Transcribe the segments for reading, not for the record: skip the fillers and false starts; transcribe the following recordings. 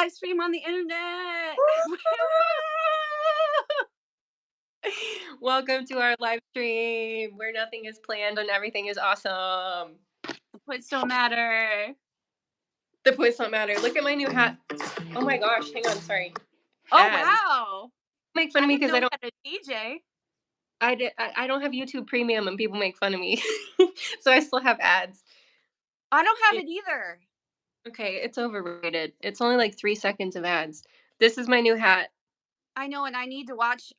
live stream on the internet. Welcome to our live stream where nothing is planned and everything is awesome. The points don't matter. The points don't matter. Look at my new hat. Oh my gosh, hang on, sorry. Oh Ads. wow! Make fun of me because I don't. Had a DJ. I don't have YouTube Premium and people make fun of me, so I still have ads. I don't have it either. Okay, it's overrated. It's only like 3 seconds of ads. This is my new hat. I know, and I need to watch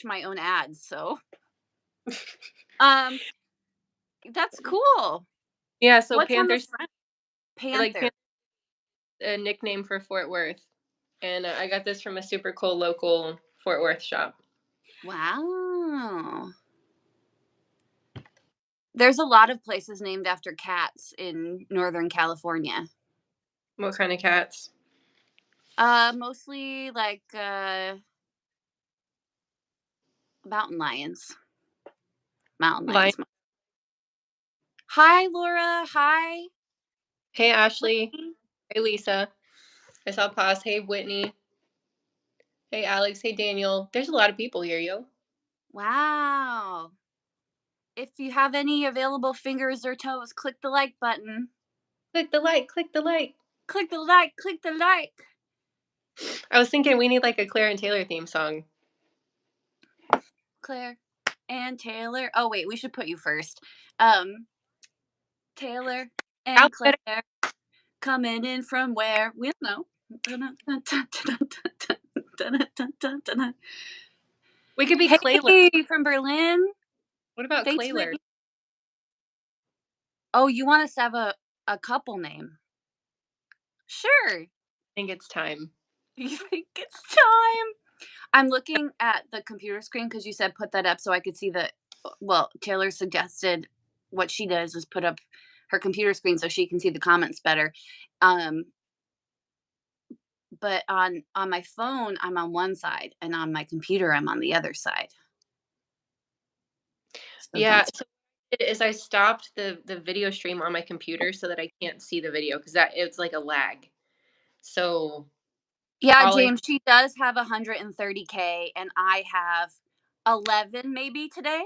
my own ads. So, that's cool. Yeah, so What's Panthers. on the front? Like a nickname for Fort Worth, and I got this from a super cool local Fort Worth shop. Wow. There's a lot of places named after cats in Northern California. What kind of cats? Mostly like mountain lions. Mountain lions. Hi, Laura. Hi. Hey, Ashley. Hey, Lisa. I saw Paz. Hey, Whitney. Hey, Alex. Hey, Daniel. There's a lot of people here, yo. Wow. If you have any available fingers or toes, click the like button. Click the like. Click the like. Click the like. Click the like. I was thinking we need like a Claire and Taylor theme song. Claire and Taylor. Oh, wait. We should put you first. Taylor and Claire coming in from where? We don't know. We could be Hey, Clayler. from Berlin. What about Clayler? Oh, you want us to have a couple name? Sure. I think it's time. You think it's time? I'm looking at the computer screen because you said put that up so I could see Taylor suggested what she does is put up her computer screen so she can see the comments better. But on my phone, I'm on one side, and on my computer, I'm on the other side. So yeah. So what I did is I stopped the video stream on my computer so that I can't see the video because it's like a lag. So yeah, James, she does have 130K, and I have 11 maybe today.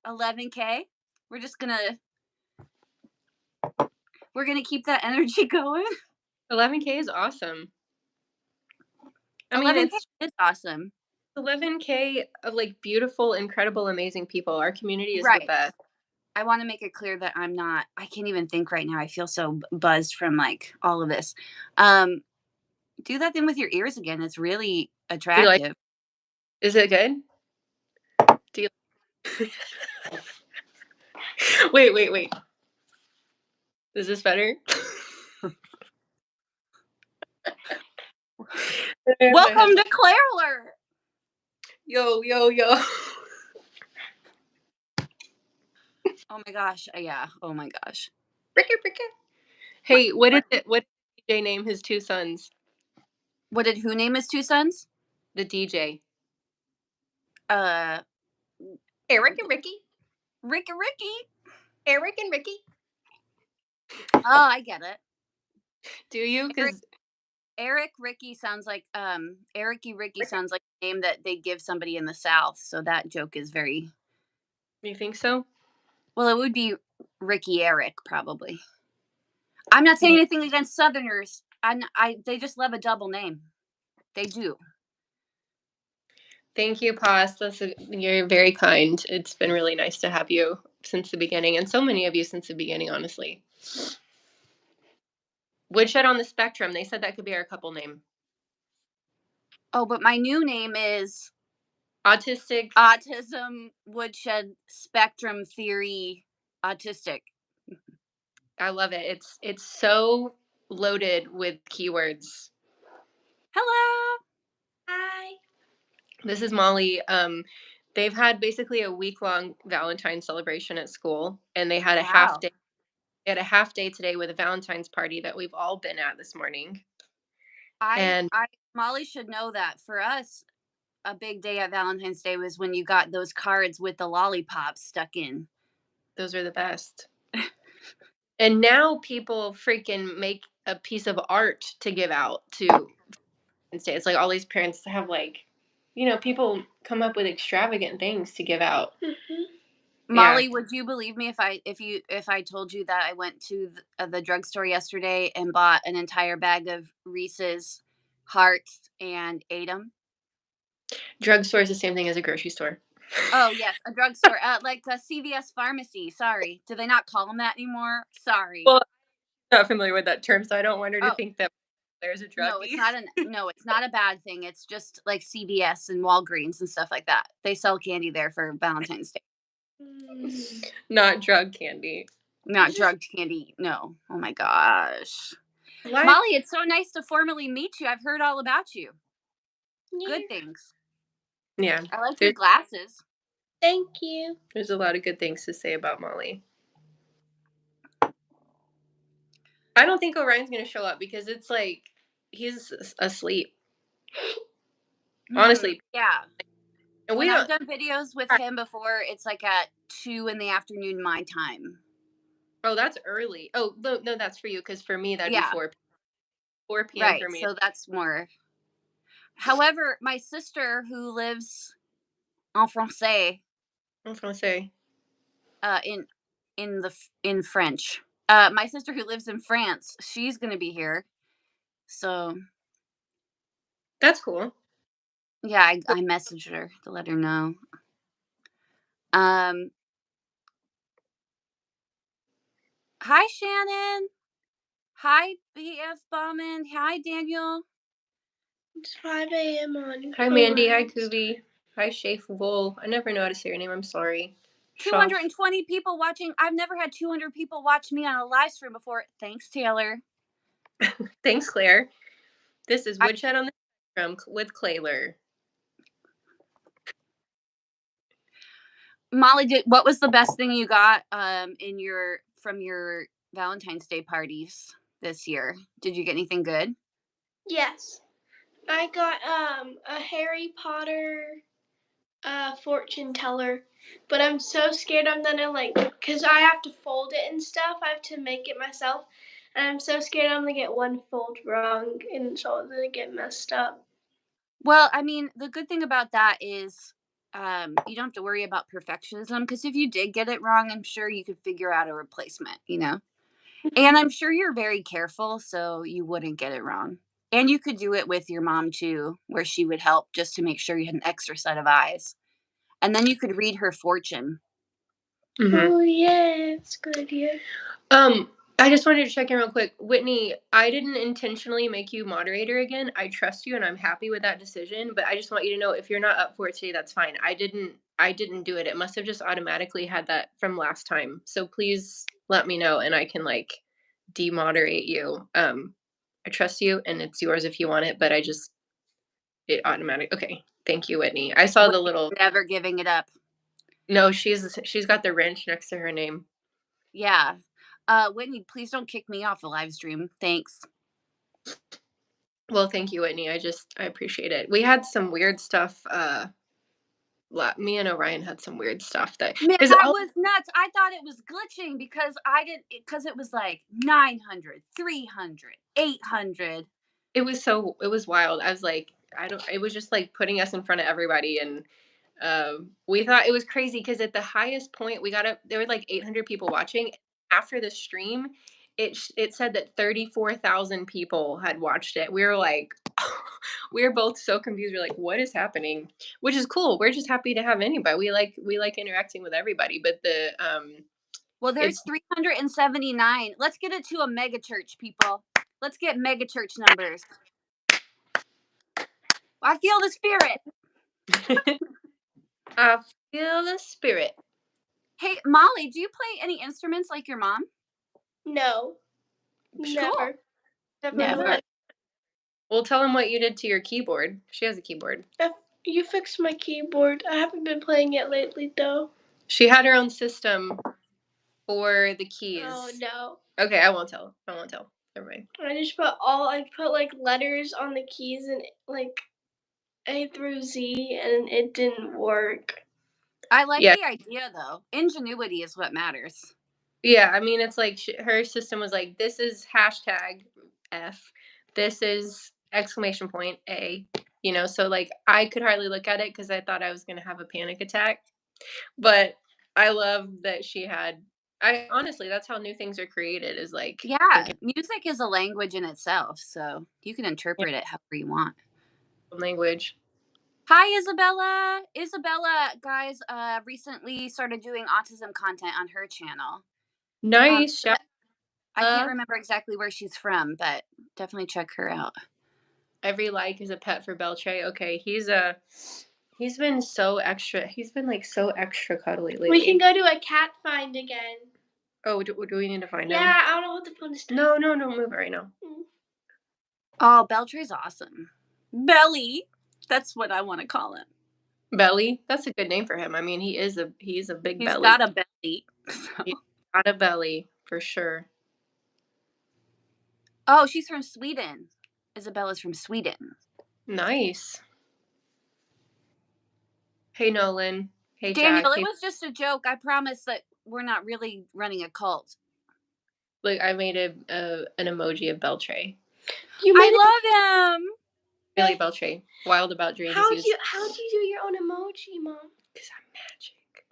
11K. We're gonna keep that energy going. 11K is awesome. I mean, 11K is awesome. 11K of like beautiful, incredible, amazing people. Our community is the best. I want to make it clear that I can't even think right now. I feel so buzzed from like all of this. Do that thing with your ears again. It's really attractive. Is it good? Do you Wait. Is this better? Welcome to Clairler. Yo. Oh my gosh. Yeah. Oh my gosh. Bricker. Hey, what did DJ name his two sons? What did who name his two sons? The DJ. Eric and Ricky. Ricky. Eric and Ricky. Oh, I get it. Do you? Because Eric Ricky sounds like Ericy Ricky sounds like a name that they give somebody in the South. So that joke is very. You think so? Well, it would be Ricky Eric probably. I'm not saying anything against Southerners. They just love a double name. They do. Thank you, Paz. You're very kind. It's been really nice to have you since the beginning, and so many of you since the beginning, honestly. Woodshed on the Spectrum. They said that could be our couple name. Oh, but my new name is Autism Woodshed Spectrum Theory Autistic. I love it. It's so loaded with keywords. Hello. Hi. This is Molly. They've had basically a week-long Valentine's celebration at school, and they had a half day. They had a half day today with a Valentine's party that we've all been at this morning. Molly should know that for us, a big day at Valentine's Day was when you got those cards with the lollipops stuck in. Those are the best. And now people freaking make a piece of art to give out to Day. It's like all these parents have like, people come up with extravagant things to give out. Yeah. Molly, would you believe me if I told you that I went to the drugstore yesterday and bought an entire bag of Reese's Hearts and ate them? Drugstore is the same thing as a grocery store. Oh yes, a drugstore, like a CVS pharmacy. Sorry, do they not call them that anymore? Sorry. Well, I'm not familiar with that term, so I don't want her to Oh think that there's a no, druggie. it's not a bad thing. It's just like CVS and Walgreens and stuff like that. They sell candy there for Valentine's Day. Not drug candy. Not drug candy. No. Oh my gosh. What? Molly, it's so nice to formally meet you. I've heard all about you. Yeah. Good things. Yeah. I like your glasses. Thank you. There's a lot of good things to say about Molly. I don't think Orion's going to show up because it's like he's asleep. Honestly. Yeah. And When I've done videos with him before, it's like at 2 in the afternoon my time. Oh, that's early. Oh, no, that's for you because for me that'd be 4 p.m. Right, for me. so that's more. However, my sister who lives en français, I was going to say. in French. My sister who lives in France, she's gonna be here. So That's cool. yeah, I messaged her to let her know. Hi Shannon. Hi BF Bauman. Hi Daniel. It's 5 a.m. on. Hi, Mandy. Hi, Kubi. Hi, Shafe Wool. I never know how to say your name. I'm sorry. 220 people watching. I've never had 200 people watch me on a live stream before. Thanks, Taylor. Thanks, Claire. This is Woodshed on the Spectrum with Clayler. Molly, what was the best thing you got from your Valentine's Day parties this year? Did you get anything good? Yes. I got a Harry Potter fortune teller, but I'm so scared I'm gonna cause I have to fold it and stuff. I have to make it myself, and I'm so scared I'm gonna get one fold wrong, and so it's gonna get messed up. Well, I mean, the good thing about that is you don't have to worry about perfectionism because if you did get it wrong, I'm sure you could figure out a replacement, And I'm sure you're very careful so you wouldn't get it wrong. And you could do it with your mom too, where she would help just to make sure you had an extra set of eyes. And then you could read her fortune. Mm-hmm. Oh yeah, it's a good idea. I just wanted to check in real quick. Whitney, I didn't intentionally make you moderator again. I trust you and I'm happy with that decision, but I just want you to know if you're not up for it today, that's fine. I didn't do it. It must have just automatically had that from last time. So please let me know and I can demoderate you. I trust you and it's yours if you want it, but it automatic. Okay. Thank you, Whitney. I saw the little never giving it up. No, she's got the wrench next to her name. Yeah. Whitney, please don't kick me off the live stream. Thanks. Well, thank you, Whitney. I appreciate it. We had some weird stuff. Me and Orion had some weird stuff that was nuts. I thought it was glitching because it was like 900, 300, 800. It was wild. I was like, it was just like putting us in front of everybody. And we thought it was crazy because at the highest point there were like 800 people watching. After the stream, it said that 34,000 people had watched it. We were like, we were both so confused. We're like, what is happening? Which is cool. We're just happy to have anybody. We like interacting with everybody. But well, there's 379. Let's get it to a mega church, people. Let's get mega church numbers. I feel the spirit. I feel the spirit. Hey, Molly, do you play any instruments like your mom? No. Never. Cool. Never. Well, tell him what you did to your keyboard. She has a keyboard. You fixed my keyboard. I haven't been playing it lately, though. She had her own system for the keys. Oh, no. Okay, I won't tell. Never mind. I put letters on the keys and A through Z, and it didn't work. I like the idea, though. Ingenuity is what matters. Yeah, I mean, it's like her system was like, this is hashtag F. This is exclamation point A. You know, so like I could hardly look at it because I thought I was gonna have a panic attack. But I love that she had. I honestly, that's how new things are created. Is like Yeah, thinking music is a language in itself, so you can interpret it however you want. language. Hi, Isabella. Isabella, guys, recently started doing autism content on her channel. Nice. Shout I can't out. remember exactly where she's from, but definitely check her out. Every like is a pet for Beltray. Okay, he's been so extra. He's been like so extra cuddly lately. We can go to a cat find again. Oh, do we need to find him? Yeah, I don't know what the phone is. No, don't move it right now. Oh, Beltray's awesome. Belly. That's what I want to call him. Belly. That's a good name for him. I mean, he's a big He's belly. got a belly. So. He's got a belly for sure. Oh, she's from Sweden. Isabella's from Sweden. Nice. Hey, Nolan. Hey, Daniel, Jack. it was just a joke. I promise that we're not really running a cult. Look, I made an emoji of Beltray. I love him. Really, Beltray. Wild about dreams. How'd you do your own emoji, Mom? Because I'm magic.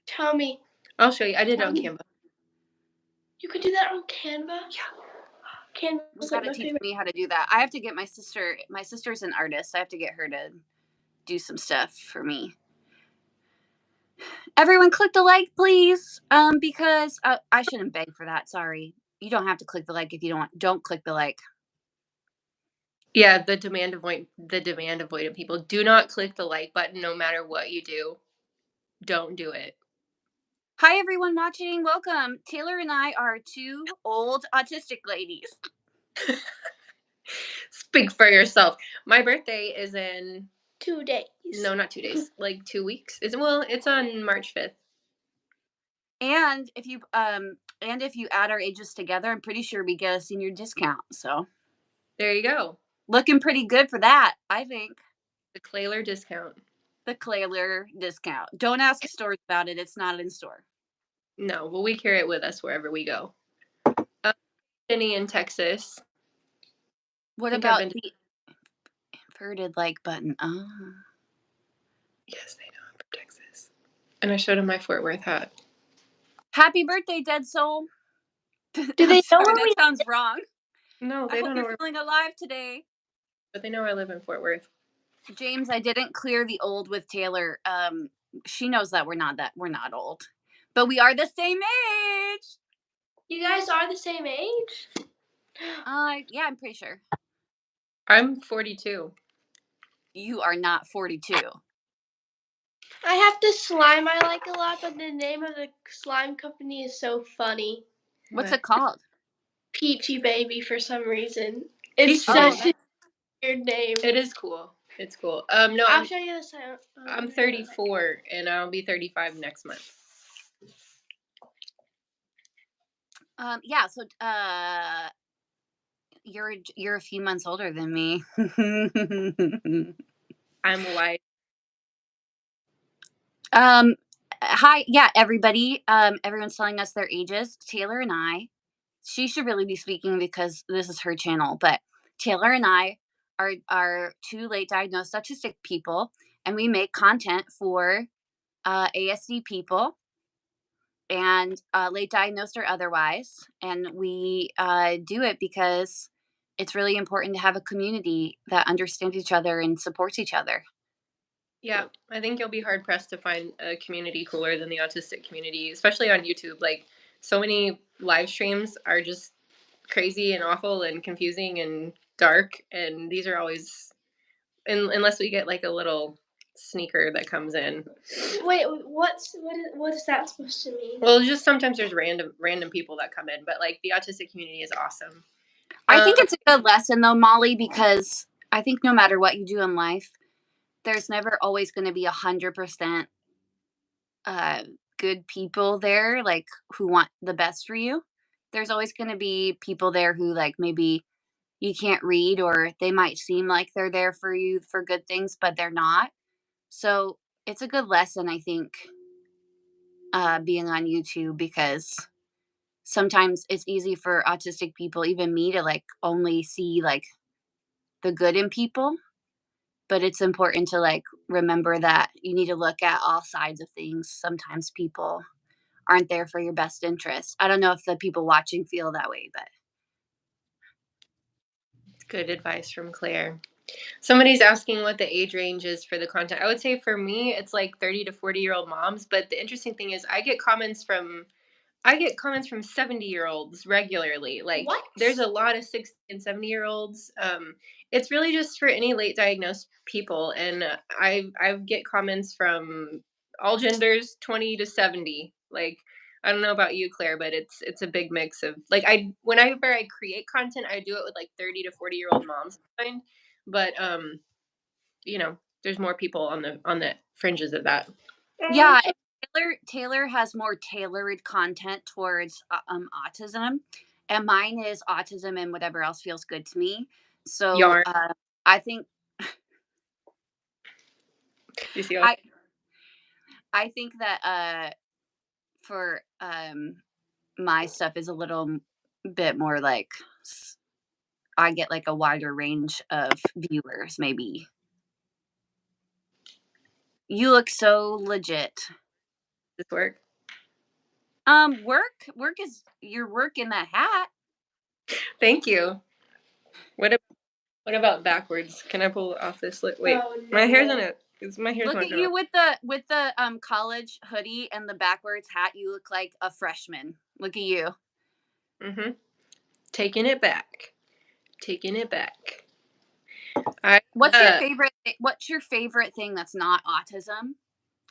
Tell me. I'll show you. I did it on Canva. You could do that on Canva? Yeah. Canva's You like gotta my teach favorite. me how to do that. I have to get my sister. My sister's an artist. I have to get her to do some stuff for me. Everyone, click the like, please. Because I shouldn't beg for that. Sorry, you don't have to click the like if you don't want. Don't click the like. Yeah, the demand avoidant people. Do not click the like button no matter what you do. Don't do it. Hi, everyone watching. Welcome. Taylor and I are two old autistic ladies. Speak for yourself. My birthday is in 2 days. no, not 2 days. Like 2 weeks. It's on March 5th. And if you add our ages together, I'm pretty sure we get a senior discount. So There you go. looking pretty good for that, I think. The Clayler discount. The Clayler discount. Don't ask stores about it. It's not in store. No, well, we carry it with us wherever we go. Jenny in Texas. What about the inverted like button? Oh. Yes, they know I'm from Texas. And I showed him my Fort Worth hat. Happy birthday, dead soul. Do they know where that sounds wrong. No, they I don't hope know you're feeling alive today. but they know I live in Fort Worth. James, I didn't clear the old with Taylor. She knows that we're not old. But we are the same age. You guys are the same age? Yeah, I'm pretty sure. I'm 42. You are not 42. I have this slime I like a lot, but the name of the slime company is so funny. What's it called? Peachy Baby for some reason. It's Peachy such a weird name. It is cool. It's cool. No, I'll show you the sign. I'm 34 and I'll be 35 next month. Yeah, so you're a few months older than me. I'm white. Hi, yeah, everybody. Everyone's telling us their ages. Taylor and I, she should really be speaking because this is her channel, but Taylor and I are two late diagnosed autistic people, and we make content for ASD people and late diagnosed or otherwise. And we do it because it's really important to have a community that understands each other and supports each other. Yeah, I think you'll be hard pressed to find a community cooler than the autistic community, especially on YouTube. Like, so many live streams are just crazy and awful and confusing and dark, and these are always, unless we get like a little sneaker that comes in. Wait, what is that supposed to mean? Well, just sometimes there's random people that come in, but like the autistic community is awesome. I think it's a good lesson though, Molly, because I think no matter what you do in life, there's never always going to be 100% good people there, like who want the best for you. There's always going to be people there who like maybe you can't read, or they might seem like they're there for you for good things, but they're not. So it's a good lesson, I think, being on YouTube, because sometimes it's easy for autistic people, even me, to like only see like the good in people. But it's important to like remember that you need to look at all sides of things. Sometimes people aren't there for your best interest. I don't know if the people watching feel that way, but Good advice from Claire. Somebody's asking what the age range is for the content. I would say for me, it's like 30 to 40-year-old moms. But the interesting thing is I get comments from 70-year-olds regularly. Like What? there's a lot of 60 and 70-year-olds. It's really just for any late diagnosed people. And I get comments from all genders, 20 to 70. Like I don't know about you, Claire, but it's a big mix of like whenever I create content, I do it with like 30 to 40-year-old moms in mind. But there's more people on the fringes of that. yeah, Taylor has more tailored content towards autism, and mine is autism and whatever else feels good to me. So Yarn. I think You see all I think that for my stuff is a little bit more like I get like a wider range of viewers, maybe. You look so legit. this work? Work is your work in that hat. Thank you. What about backwards? Can I pull off this lip? Wait, Oh, my hair's no. on it. My hair's Look not at going you with the college hoodie and the backwards hat. You look like a freshman. Look at you. Mm-hmm. Taking it back. What's your favorite thing that's not autism?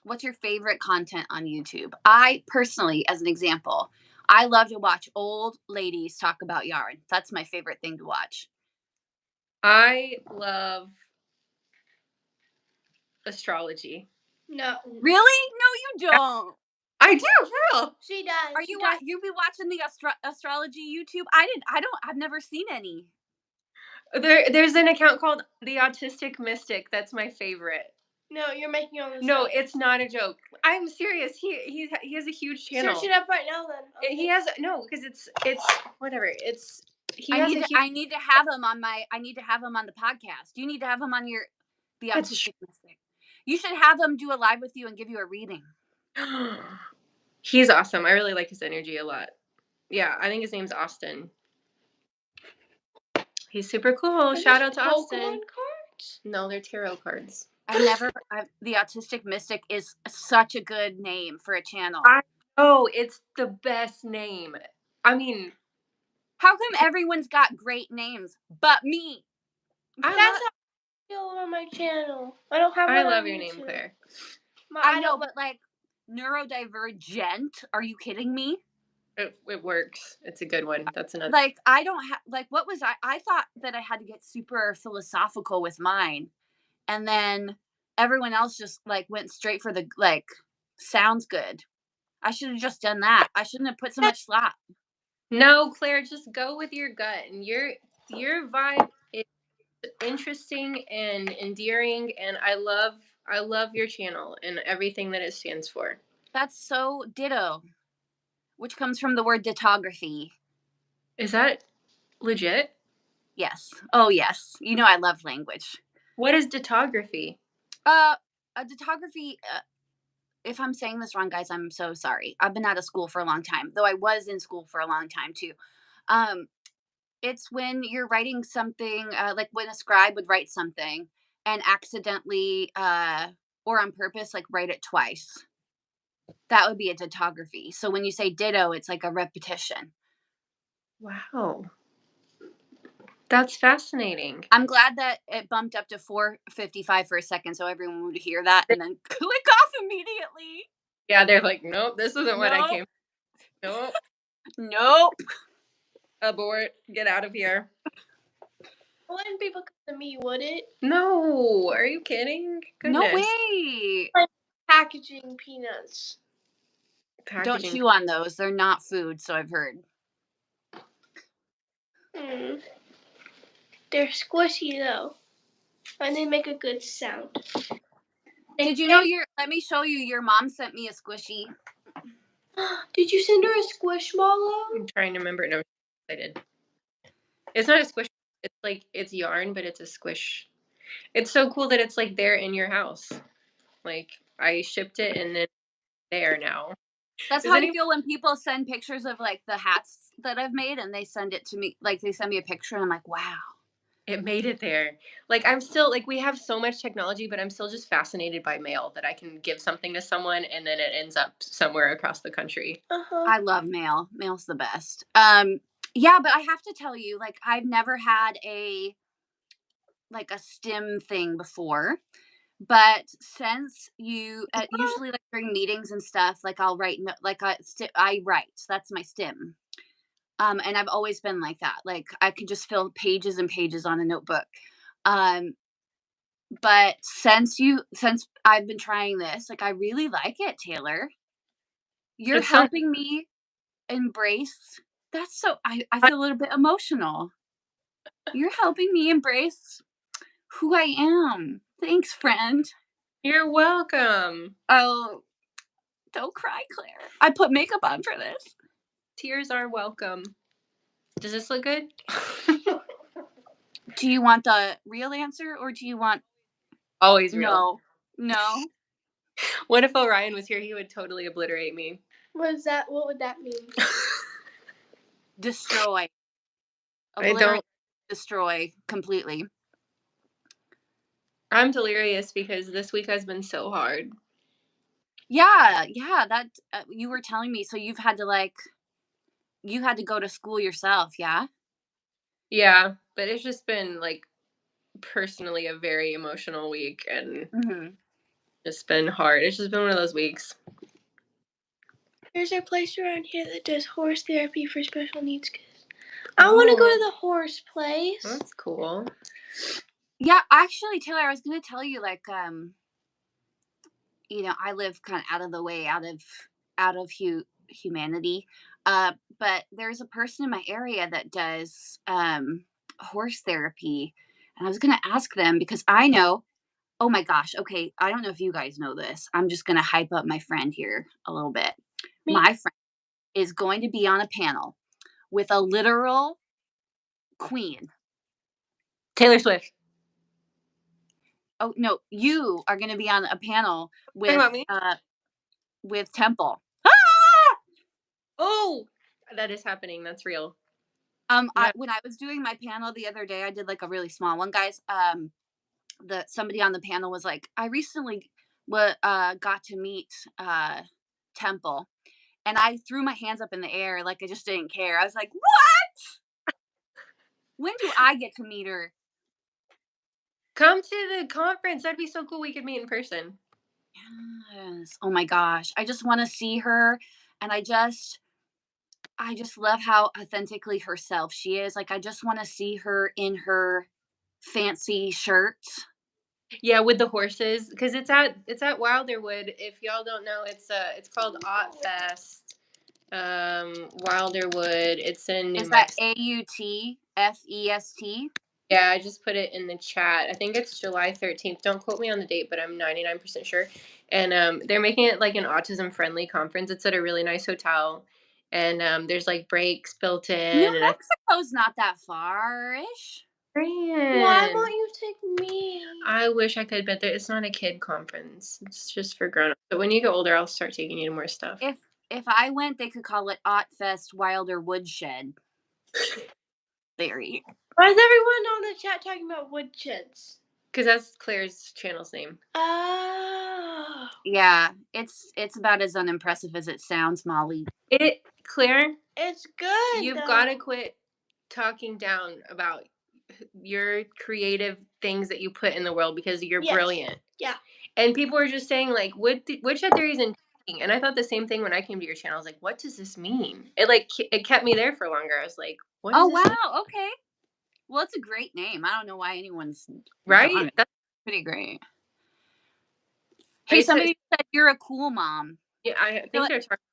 What's your favorite content on YouTube? I personally, as an example, I love to watch old ladies talk about yarn. That's my favorite thing to watch. I love astrology. No. Really? No, you don't. I do, for real. She does. Are She you does. you be watching the astrology YouTube? I've never seen any. There's an account called The Autistic Mystic. That's my favorite. No, you're making all this No, up. it's not a joke. I'm serious. He has a huge channel. Search it up right now then. Okay. He has because it's whatever. I need to have him on the podcast. You need to have him on the That's autistic mystic. You should have him do a live with you and give you a reading. He's awesome. I really like his energy a lot. Yeah, I think his name's Austin. He's super cool. Shout out to Austin. Pokemon cards? No, they're tarot cards. The autistic mystic is such a good name for a channel. It's the best name. I mean, how come everyone's got great names but me? That's how I feel on my channel. I don't have one. I love on your YouTube. name, Claire. I know, but like neurodivergent. Are you kidding me? It works. It's a good one. That's another. Like I don't have like what was I thought that I had to get super philosophical with mine, and then everyone else just like went straight for the like sounds good. I should have just done that. I shouldn't have put so much slap. No, Claire, just go with your gut, and your vibe is interesting and endearing, and I love your channel and everything that it stands for. That's so ditto, which comes from the word ditography. Is that legit? Yes. Oh yes. You know I love language. What is ditography? A ditography. If I'm saying this wrong, guys, I'm so sorry. I've been out of school for a long time, though I was in school for a long time too. It's when you're writing something, like when a scribe would write something and accidentally or on purpose, like write it twice. That would be a ditography. So when you say ditto, it's like a repetition. Wow. That's fascinating. I'm glad that it bumped up to 4:55 for a second so everyone would hear that and then click off immediately. Yeah, they're like, nope, this isn't what I came. Nope. Nope. Abort. Get out of here. When people come to me, would it? No. Are you kidding? Goodness. No way. Packaging peanuts. Don't chew on those. They're not food, so I've heard. They're squishy though, and they make a good sound. Did you know let me show you, your mom sent me a squishy. Did you send her a squishmallow? I'm trying to remember. No, I did. It's not a squish. It's like it's yarn, but it's a squish. It's so cool that it's like there in your house. Like I shipped it and it's there now. That's Does how I any? feel when people send pictures of like the hats that I've made and they send it to me. Like they send me a picture and I'm like, wow. It made it there. Like I'm still like we have so much technology, but I'm still just fascinated by mail that I can give something to someone and then it ends up somewhere across the country. I love mail. Mail's the best. Yeah, but I have to tell you, like I've never had a STEM thing before. But since you usually like during meetings and stuff, like I'll write I write. That's my STEM. And I've always been like that. Like I could just fill pages and pages on a notebook. Um, but since I've been trying this, like I really like it, Taylor. You're It's so helping me embrace. That's so I feel a little bit emotional. You're helping me embrace who I am. Thanks, friend. You're welcome. Oh, don't cry, Claire. I put makeup on for this. Tears are welcome. Does this look good? Do you want the real answer or do you want Always real. No. What if Orion was here? He would totally obliterate me. What would that mean? Destroy. I don't. Destroy completely. I'm delirious because this week has been so hard. Yeah, that you were telling me. So you had to go to school yourself, yeah? Yeah, but it's just been like personally a very emotional week and it's been hard. It's just been one of those weeks. There's a place around here that does horse therapy for special needs kids. I want to go to the horse place. That's cool. Yeah, actually, Taylor, I was gonna tell you, like, I live kind of out of the way, out of humanity. But there's a person in my area that does horse therapy, and I was gonna ask them because I know. Oh my gosh. Okay, I don't know if you guys know this. I'm just gonna hype up my friend here a little bit. My friend is going to be on a panel with a literal queen. Taylor Swift. Oh no, you are going to be on a panel with Temple. Oh, that is happening. That's real. When I was doing my panel the other day, I did like a really small one, guys. Somebody on the panel was like, I recently got to meet Temple, and I threw my hands up in the air like I just didn't care. I was like, what? When do I get to meet her? Come to the conference. That'd be so cool. We could meet in person. Yes. Oh my gosh. I just want to see her, and I just love how authentically herself she is. Like I just want to see her in her fancy shirts. Yeah, with the horses, because it's at Wilderwood. If y'all don't know, it's called Ot Fest. Wilderwood. It's in New Mexico. AUTFEST? Yeah, I just put it in the chat. I think it's July 13th. Don't quote me on the date, but I'm 99% sure. And they're making it like an autism-friendly conference. It's at a really nice hotel. And there's like breaks built in. New Mexico's not that far-ish. Why won't you take me? I wish I could, but it's not a kid conference. It's just for grown-ups. But when you get older, I'll start taking you to more stuff. If I went, they could call it Ot Fest Wilder Woodshed. Theory. Why is everyone on the chat talking about woodsheds? Because that's Claire's channel's name. Oh. Yeah, it's about as unimpressive as it sounds, Molly. Claire, it's good. You've got to quit talking down about your creative things that you put in the world because you're brilliant. Yeah. And people were just saying like, woodshed theories and and I thought the same thing when I came to your channel. I was like, what does this mean? It kept me there for longer. I was like, what? Oh wow, okay. Well, it's a great name. I don't know why anyone's right. That's pretty great. Hey, somebody said you're a cool mom. Yeah, I think they're talking.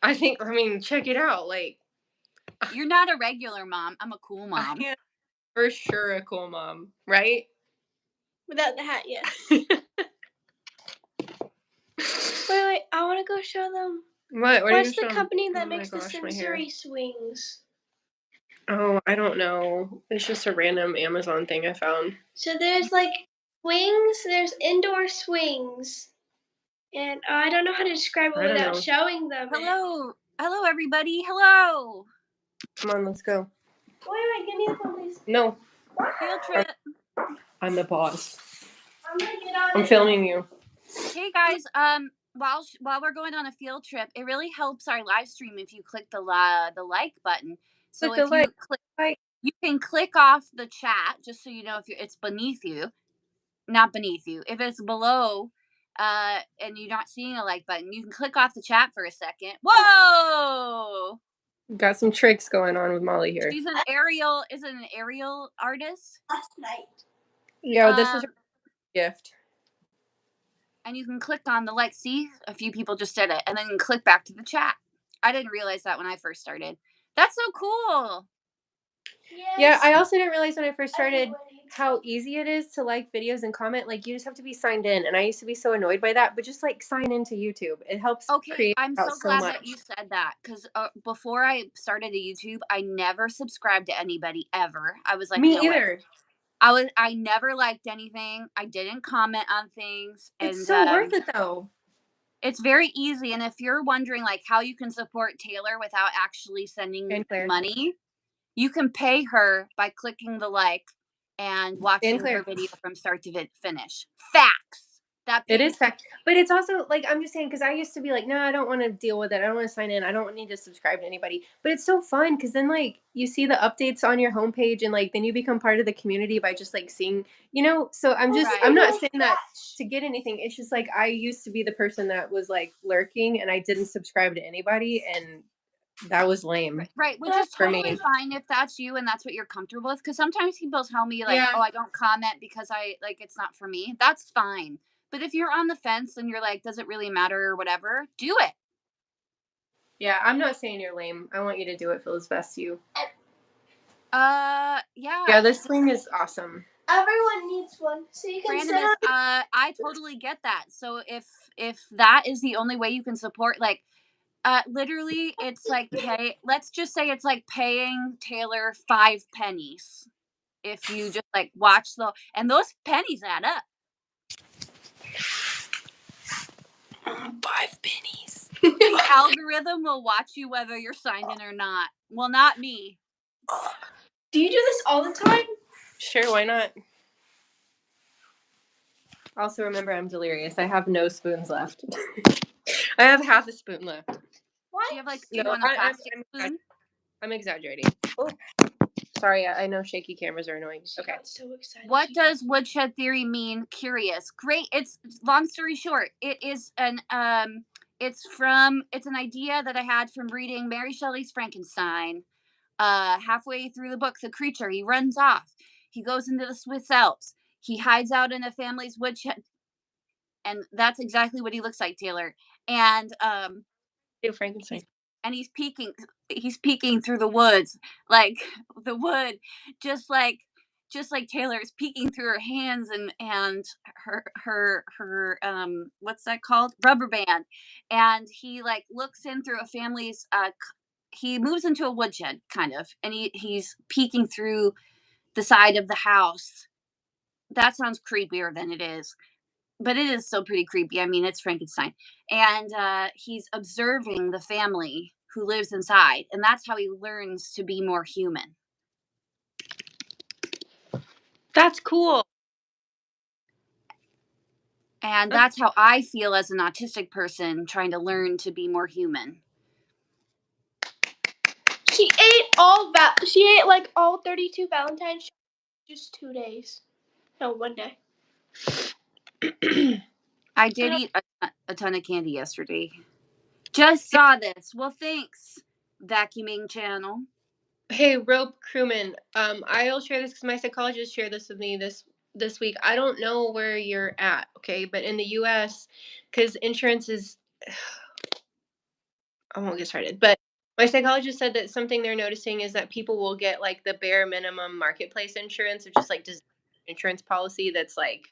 I mean, check it out. Like, you're not a regular mom. I'm a cool mom. I am for sure a cool mom, right? Without the hat, yes. Wait, I want to go show them. What are you What's the showing? company that Oh my makes the gosh, my hair. sensory swings? Oh, I don't know. It's just a random Amazon thing I found. So there's like swings, there's indoor swings. And I don't know how to describe it I don't without know. showing them. Hello. Hello, everybody. Hello. Come on, let's go. Wait, give me the phone, please. No, Field trip. I'm the boss. I'm gonna get on I'm it. filming you. Hey guys, while we're going on a field trip, it really helps our live stream if you click the like button. So Click the if you like. click, Like. you can click off the chat just so you know if it's beneath you, not beneath you. If it's below, and you're not seeing a like button, you can click off the chat for a second. Whoa! Got some tricks going on with Molly here. She's an aerial. Is it an aerial artist? Last night. Yeah, this is her gift. And you can click on the like. See, a few people just did it, and then you can click back to the chat. I didn't realize that when I first started. That's so cool. Yes. Yeah, I also didn't realize when I first started how easy it is to like videos and comment. Like, you just have to be signed in, and I used to be so annoyed by that. But just like sign into YouTube, it helps create I'm out so so glad much. that you said that because before I started a YouTube, I never subscribed to anybody ever. I was like, Me no way. either. I never liked anything. I didn't comment on things, It's and so worth it though. it's very easy. And if you're wondering like how you can support Taylor without actually sending money, you can pay her by clicking the like and watching her video from start to finish. Facts. That it is fact, but it's also like, I'm just saying, because I used to be like, no, I don't want to deal with it. I don't want to sign in. I don't need to subscribe to anybody. But it's so fun because then like you see the updates on your homepage, and like then you become part of the community by just like seeing, So I'm just I'm not saying that to get anything. It's just like I used to be the person that was like lurking and I didn't subscribe to anybody, and that was lame. Right, which is totally fine if that's you and that's what you're comfortable with. Because sometimes people tell me like, "Oh, I don't comment because it's not for me." That's fine. But if you're on the fence and you're like, "Does it really matter?" or whatever, do it. Yeah, I'm not saying you're lame. I want you to do what feels best to you. Yeah. Yeah, this swing is awesome. Everyone needs one, so you can sit on. I totally get that. So if that is the only way you can support, like, literally, it's like let's just say it's like paying Taylor 5 pennies if you just like watch and those pennies add up. 5 pennies. The algorithm will watch you whether you're signed in or not. Well, not me. Do you do this all the time? Sure, why not? Also, remember, I'm delirious. I have no spoons left. I have half a spoon left. What? Do you have like you want a plastic spoon? I'm exaggerating. Oh, sorry. I know shaky cameras are annoying. Okay. So excited. What does woodshed theory mean? Curious. Great. It's long story short. It is it's an idea that I had from reading Mary Shelley's Frankenstein. Halfway through the book, the creature, he runs off. He goes into the Swiss Alps. He hides out in a family's woodshed. And that's exactly what he looks like, Taylor. And Frankenstein. And he's peeking through the woods, like the wood, just like Taylor's peeking through her hands and her what's that called, rubber band, and he like looks in through a family's he moves into a woodshed kind of, and he's peeking through the side of the house. That sounds creepier than it is, but it is still pretty creepy. I mean, it's Frankenstein. And he's observing the family who lives inside. And that's how he learns to be more human. That's cool. And that's how I feel as an autistic person trying to learn to be more human. She ate like all 32 Valentine's just 2 days. No, 1 day. I did eat a ton of candy yesterday. Just saw this. Well, thanks, vacuuming channel. Hey, Rope Crewman. I'll share this because my psychologist shared this with me this week. I don't know where you're at, okay? But in the U.S., because insurance is, I won't get started. But my psychologist said that something they're noticing is that people will get like the bare minimum marketplace insurance, or just like insurance policy that's like,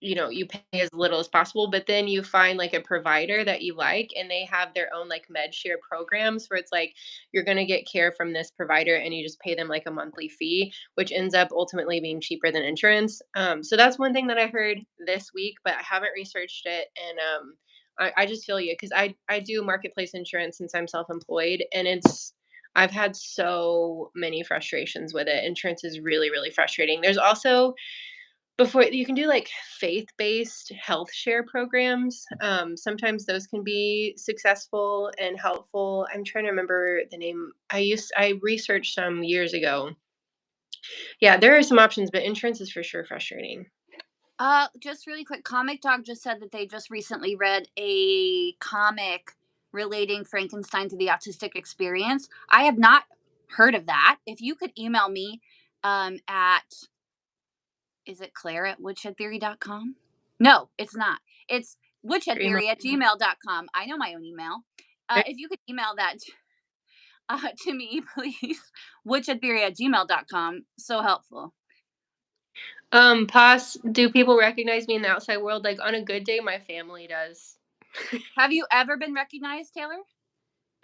you pay as little as possible, but then you find like a provider that you like, and they have their own like med share programs where it's like you're going to get care from this provider and you just pay them like a monthly fee, which ends up ultimately being cheaper than insurance. So that's one thing that I heard this week, but I haven't researched it. And I just feel you, because I do marketplace insurance since I'm self-employed, and I've had so many frustrations with it. Insurance is really, really frustrating. There's also, before, you can do like faith-based health share programs. Sometimes those can be successful and helpful. I'm trying to remember the name. I researched some years ago. Yeah, there are some options, but insurance is for sure frustrating. Just really quick, Comic Dog just said that they just recently read a comic relating Frankenstein to the autistic experience. I have not heard of that. If you could email me at, is it Claire at woodshedtheory.com? No, it's not. It's woodshedtheory@gmail.com. I know my own email. If you could email that to me, please. woodshedtheory@gmail.com. So helpful. Pos, do people recognize me in the outside world? Like on a good day, my family does. Have you ever been recognized, Taylor?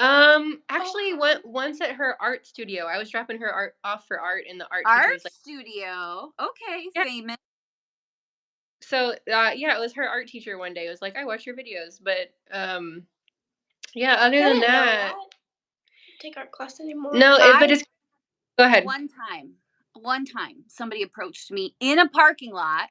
Actually, once at her art studio, I was dropping her art off for art, and the art teacher Art was like, studio. Okay, yeah. famous. So, yeah, it was her art teacher one day. It was like, I watch your videos, but yeah. Other than that, Take art class anymore. no. But it's, go ahead. One time, somebody approached me in a parking lot.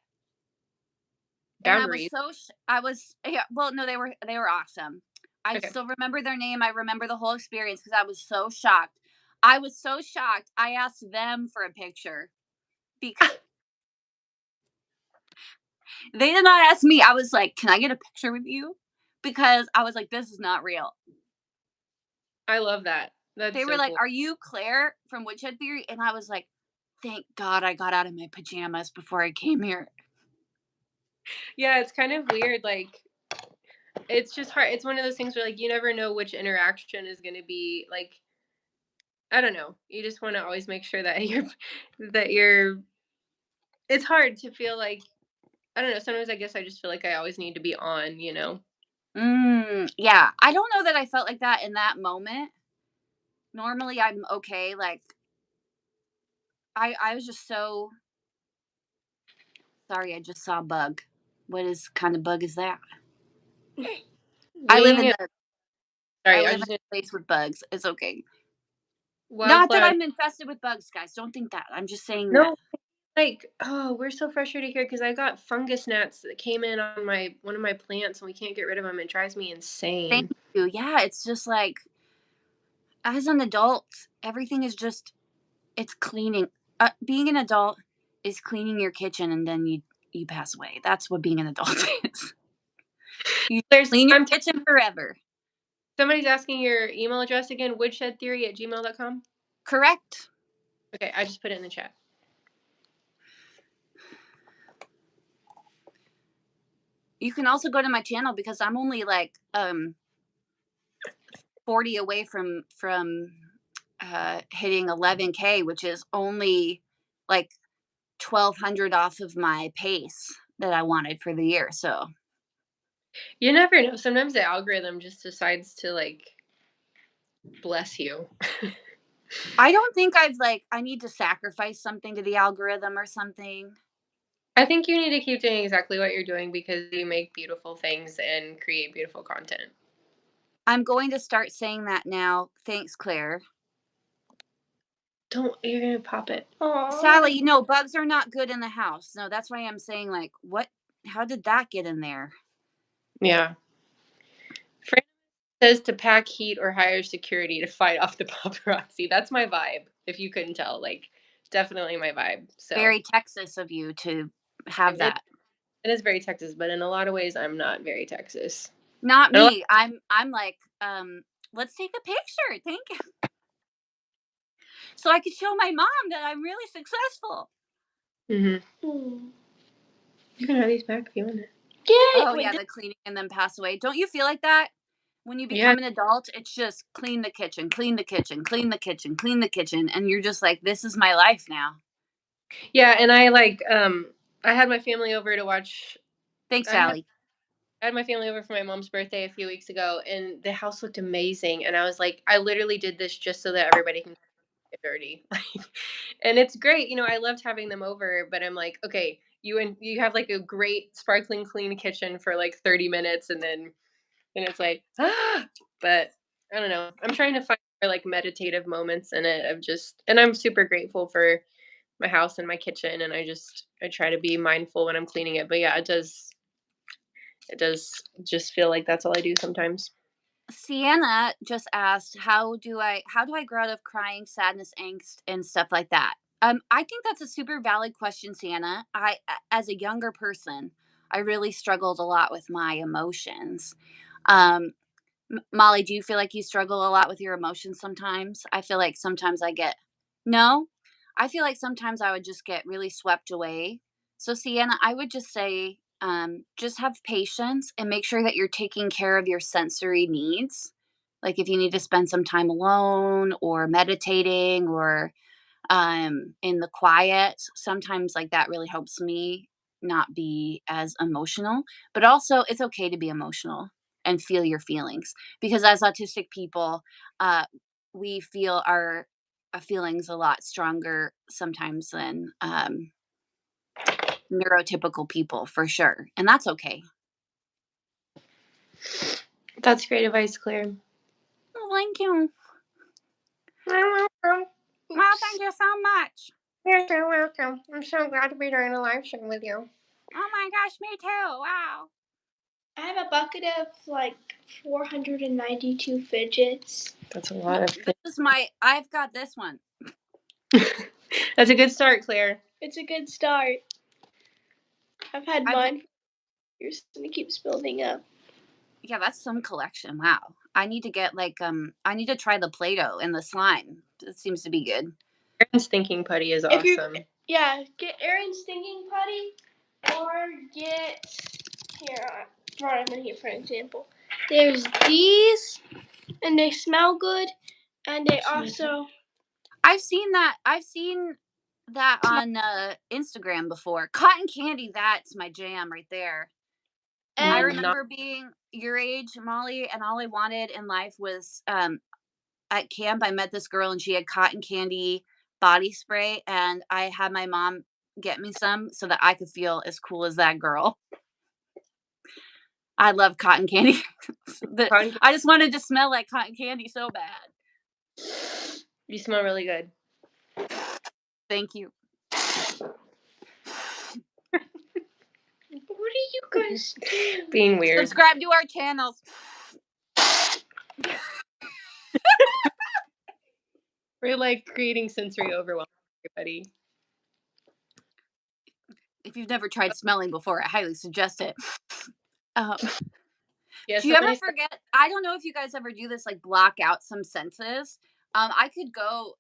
Boundaries. Well, no, they were awesome. I Okay. still remember their name. I remember the whole experience because I was so shocked. I asked them for a picture because they did not ask me. I was like, "Can I get a picture with you?" Because I was like, "This is not real." I love that. They were like, "Are you Claire from Woodshed Theory?" And I was like, "Thank God I got out of my pajamas before I came here." Yeah, it's kind of weird. Like, it's just hard. It's one of those things where like you never know which interaction is going to be like. I don't know. You just want to always make sure that you're. It's hard to feel like, I don't know. Sometimes I guess I just feel like I always need to be on. Yeah. I don't know that I felt like that in that moment. Normally I'm okay. Like I was just so sorry. I just saw a bug. What kind of bug is that? I live in a place with bugs. It's okay. Not that I'm infested with bugs, guys. Don't think that. I'm just saying that. No, like, oh, we're so frustrated here because I got fungus gnats that came in on one of my plants, and we can't get rid of them. It drives me insane. Thank you. Yeah, it's just like, as an adult, everything is just, it's cleaning. Being an adult is cleaning your kitchen and then you pass away. That's what being an adult is. You clean your kitchen forever. Somebody's asking your email address again, woodshedtheory@gmail.com? Correct. Okay, I just put it in the chat. You can also go to my channel because I'm only like 40 away from hitting 11K, which is only like 1,200 off of my pace that I wanted for the year. So you never know. Sometimes the algorithm just decides to like bless you. I don't think I need to sacrifice something to the algorithm or something. I think you need to keep doing exactly what you're doing because you make beautiful things and create beautiful content. I'm going to start saying that now. Thanks, Claire. You're going to pop it. Aww. Sally, bugs are not good in the house. No, that's why I'm saying like, how did that get in there? Yeah. Fran says to pack heat or hire security to fight off the paparazzi. That's my vibe, if you couldn't tell. Like, definitely my vibe. So very Texas of you to have that. It is very Texas, but in a lot of ways, I'm not very Texas. Not me. I'm like, let's take a picture. Thank you. So I could show my mom that I'm really successful. Mm-hmm. You can have these back if you want it. Oh, yeah, the cleaning and then pass away. Don't you feel like that? When you become an adult, it's just clean the kitchen, clean the kitchen, clean the kitchen, clean the kitchen. And you're just like, this is my life now. Yeah, and I had my family over to watch Thanks, I had Sally. I had my family over for my mom's birthday a few weeks ago, and the house looked amazing. And I was like, I literally did this just so that everybody can get dirty. And it's great. I loved having them over, but I'm like, okay, you have like a great sparkling clean kitchen for like 30 minutes, and it's like, but I don't know. I'm trying to find more like meditative moments in it of just, and I'm super grateful for my house and my kitchen, and I try to be mindful when I'm cleaning it. But yeah, it does just feel like that's all I do sometimes. Sienna just asked, how do I grow out of crying, sadness, angst, and stuff like that? I think that's a super valid question, Sienna. As a younger person, I really struggled a lot with my emotions. Um, Molly, do you feel like you struggle a lot with your emotions sometimes? I feel like sometimes no, I feel like sometimes I would just get really swept away. So, Sienna, I would just say, just have patience and make sure that you're taking care of your sensory needs. Like if you need to spend some time alone or meditating or in the quiet, sometimes like that really helps me not be as emotional. But also, it's okay to be emotional and feel your feelings because as autistic people, uh, we feel our feelings a lot stronger sometimes than neurotypical people, for sure, and that's okay. That's great advice, Claire. Well, thank you. You're welcome. Well, thank you so much. You're so welcome. I'm so glad to be doing a live show with you. Oh my gosh, me too. Wow. I have a bucket of like 492 fidgets. That's a lot of things. I've got this one. That's a good start, Claire. It's a good start. I've had I've mine for years and it keeps building up. Yeah, that's some collection. Wow. I need to get I need to try the Play-Doh and the slime. It seems to be good. Aaron's thinking putty is If you awesome. get Aaron's thinking putty or get here. I brought them in here for an example. There's these, and they smell good, and they also. I've seen that on Instagram before. Cotton candy, that's my jam right there. I And remember being your age, Molly, and all I wanted in life was at camp I met this girl and she had cotton candy body spray and I had my mom get me some so that I could feel as cool as that girl. I love cotton candy. Cotton I just wanted to smell like cotton candy so bad. You smell really good. Thank you. what are you guys doing? Being weird. Subscribe to our channels. We're like creating sensory overwhelm for everybody. If you've never tried smelling before, I highly suggest it. Yeah, Do you ever forget? I don't know if you guys ever do this, like block out some senses. I could go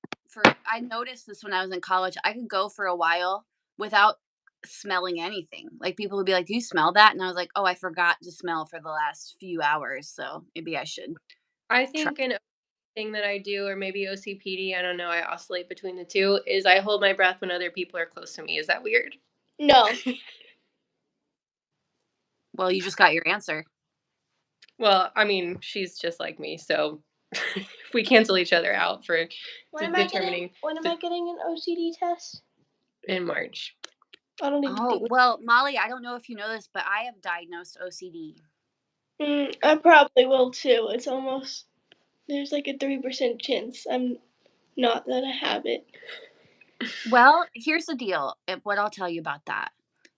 I noticed this when I was in college. I could go for a while without smelling anything. Like people would be like, "Do you smell that?" And I was like, "Oh, I forgot to smell for the last few hours, so maybe I should." I think an thing that I do, or maybe OCPD, I don't know, I oscillate between the two, is I hold my breath when other people are close to me. Is that weird? No. Well, you just got your answer. Well, I mean, she's just like me, so we cancel each other out for When am determining I getting an OCD test? in March. I don't even Oh, think. well, Molly, I don't know if you know this, but I have diagnosed OCD. I probably will too. It's almost there's like a 3% chance I'm not gonna have it. Well, here's the deal. What I'll tell you about that.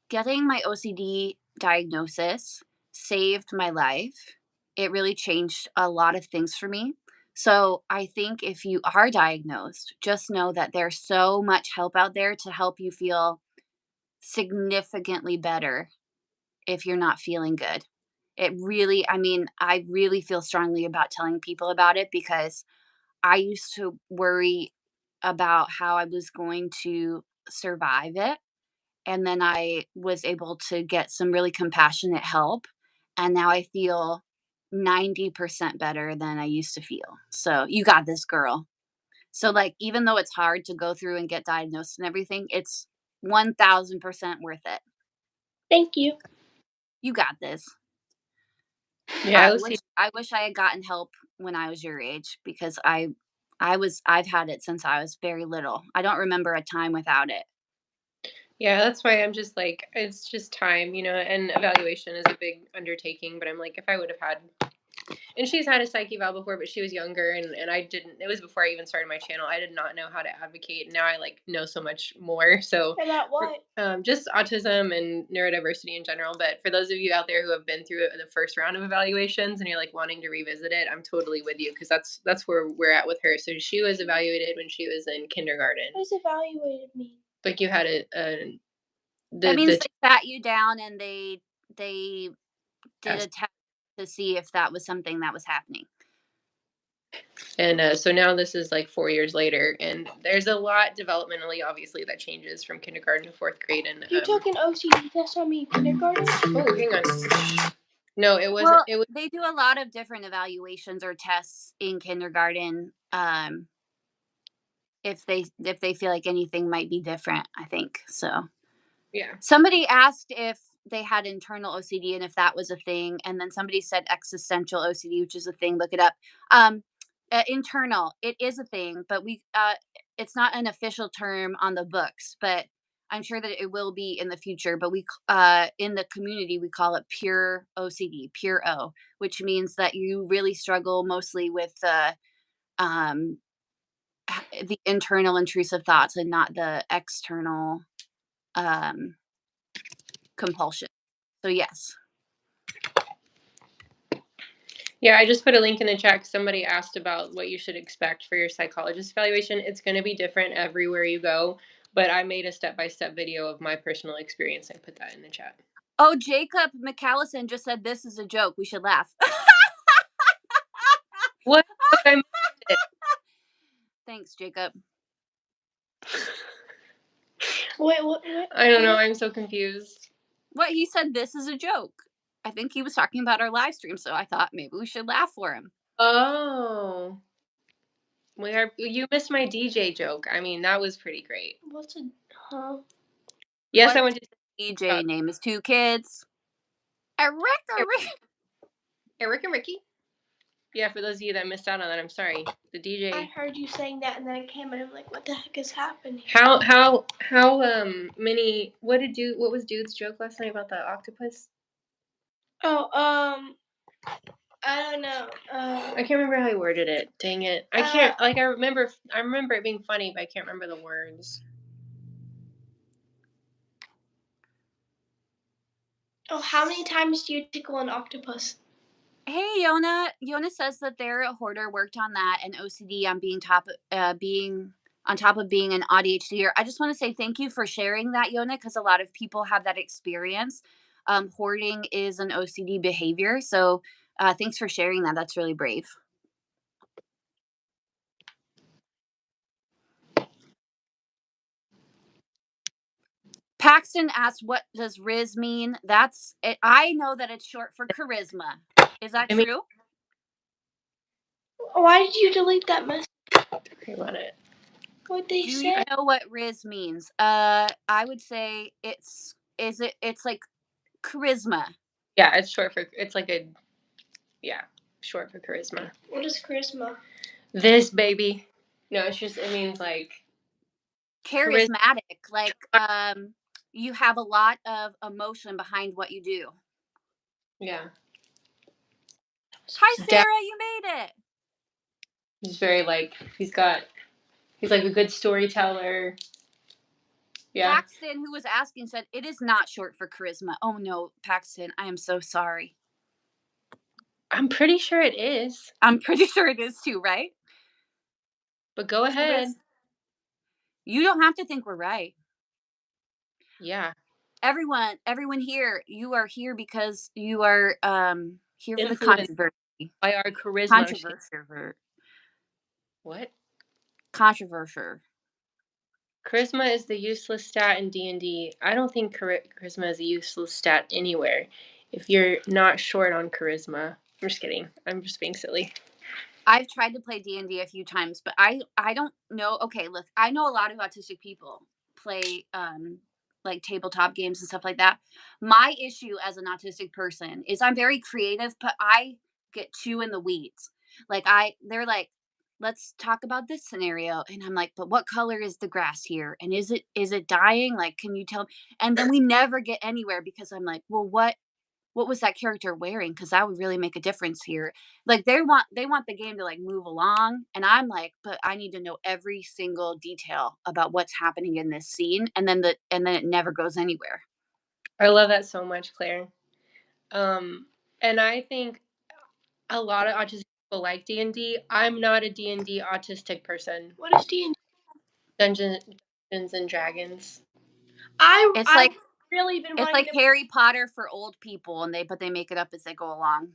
Getting my OCD diagnosis saved my life. It really changed a lot of things for me. So I think if you are diagnosed, just know that there's so much help out there to help you feel significantly better if you're not feeling good. I really feel strongly about telling people about it because I used to worry about how I was going to survive it. And then I was able to get some really compassionate help. And now I feel 90% better than I used to feel. So you got this, girl. So, like, even though it's hard to go through and get diagnosed and everything, it's 1000% worth it. Thank you. You got this. Yeah, I wish I had gotten help when I was your age because I've had it since I was very little. I don't remember a time without it. Yeah, that's why I'm just like, it's just time, and evaluation is a big undertaking. But I'm like, if I would have had, and she's had a psych eval before, but she was younger, and I didn't, it was before I even started my channel. I did not know how to advocate. And now I like know so much more. So, About what? just autism and neurodiversity in general. But for those of you out there who have been through the first round of evaluations and you're like wanting to revisit it, I'm totally with you because that's where we're at with her. So she was evaluated when she was in kindergarten. What does evaluated mean? Like you had That means the they sat you down and they did a test to see if that was something that was happening. and so now this is like 4 years later, and there's a lot developmentally, obviously, that changes from kindergarten to fourth grade. And You took an OCD test on me in kindergarten? oh, hang on. No, it wasn't. Well, It was they do a lot of different evaluations or tests in kindergarten. If they feel like anything might be different, I think so. yeah. Somebody asked if they had internal OCD and if that was a thing, and then somebody said existential OCD, which is a thing. Look it up. Internal, it is a thing, but it's not an official term on the books, but I'm sure that it will be in the future. But we, in the community, we call it pure OCD, pure O, which means that you really struggle mostly with um, the internal intrusive thoughts and not the external um, compulsion. So yes. Yeah, I just put a link in the chat 'cause somebody asked about what you should expect for your psychologist evaluation. It's going to be different everywhere you go, but I made a step-by-step video of my personal experience and put that in the chat. Oh, Jacob McCallison just said this is a joke. We should laugh. What? I missed it. Thanks, Jacob. Wait, what? I don't know. I'm so confused. What he said, this is a joke. I think he was talking about our live stream, so I thought maybe we should laugh for him. Oh. You missed my DJ joke. I mean, that was pretty great. What's a huh? Yes, What I went to DJ name is two kids. Eric Eric and Ricky. Yeah, for those of you that missed out on that, I'm sorry. The I DJ. heard you saying that, and then I came and I'm like, what the heck is happening? How many? What was Dude's joke last night about the octopus? Oh, I don't know. I can't remember how he worded it. Dang it! I can't. I remember it being funny, but I can't remember the words. Oh, how many times do you tickle an octopus? Hey, Yona. Yona says that their hoarder worked on that and OCD on being on top of being an ADHD. I just want to say thank you for sharing that, Yona, because a lot of people have that experience. Hoarding is an OCD behavior, so thanks for sharing that. That's really brave. Paxton asked, "What does Riz mean?" That's it. I know that it's short for charisma. Is that true? Why did you delete that message? I want it. What they Do say? you know what Riz means? I would say it's like charisma. Yeah, it's short for short for charisma. What is charisma? This baby. No, it means like Charismatic, like you have a lot of emotion behind what you do. Yeah. Hi, Sarah, you made it. He's very like he's like a good storyteller. Yeah. Paxton, who was asking, said it is not short for charisma. Oh no, Paxton, I am so sorry. I'm pretty sure it is. I'm pretty sure it is too, right? But go ahead. You don't have to think we're right. Yeah. Everyone here, you are here because you are here for the controversy. By our charisma. Controversial. What? Controversial. Charisma is the useless stat in D&D. I don't think charisma is a useless stat anywhere. If you're not short on charisma. I'm just kidding. I'm just being silly. I've tried to play D&D a few times, but I don't know. Okay, look, I know a lot of autistic people play like tabletop games and stuff like that. My issue as an autistic person is I'm very creative, but I get too in the weeds. Like they're like, let's talk about this scenario, and I'm like, but what color is the grass here, and is it dying, like, can you tell me? And then we never get anywhere because I'm like, well, what was that character wearing, because that would really make a difference here. Like, they want the game to, like, move along, and I'm like, but I need to know every single detail about what's happening in this scene, and then it never goes anywhere. I love that so much, Claire. And I think a lot of autistic people like D&D. I'm not a D&D autistic person. What is D&D? Dungeons and Dragons. It's I've like really been it's wanting like to. Harry Potter for old people, and they make it up as they go along.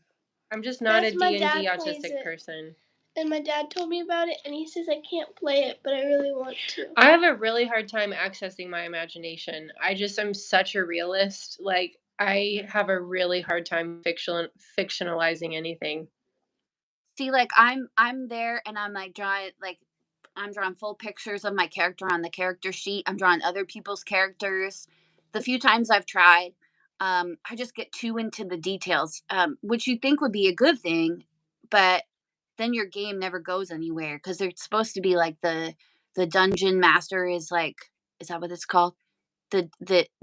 I'm just not a That's my D&D dad plays autistic it. person. And my dad told me about it, and he says I can't play it, but I really want to. I have a really hard time accessing my imagination. I'm such a realist. Like, I have a really hard time fictionalizing anything. See, like, I'm there, and I'm, like, I'm drawing full pictures of my character on the character sheet. I'm drawing other people's characters. The few times I've tried, I just get too into the details, which you think would be a good thing, but then your game never goes anywhere because they're supposed to be like the dungeon master is like, is that what it's called? The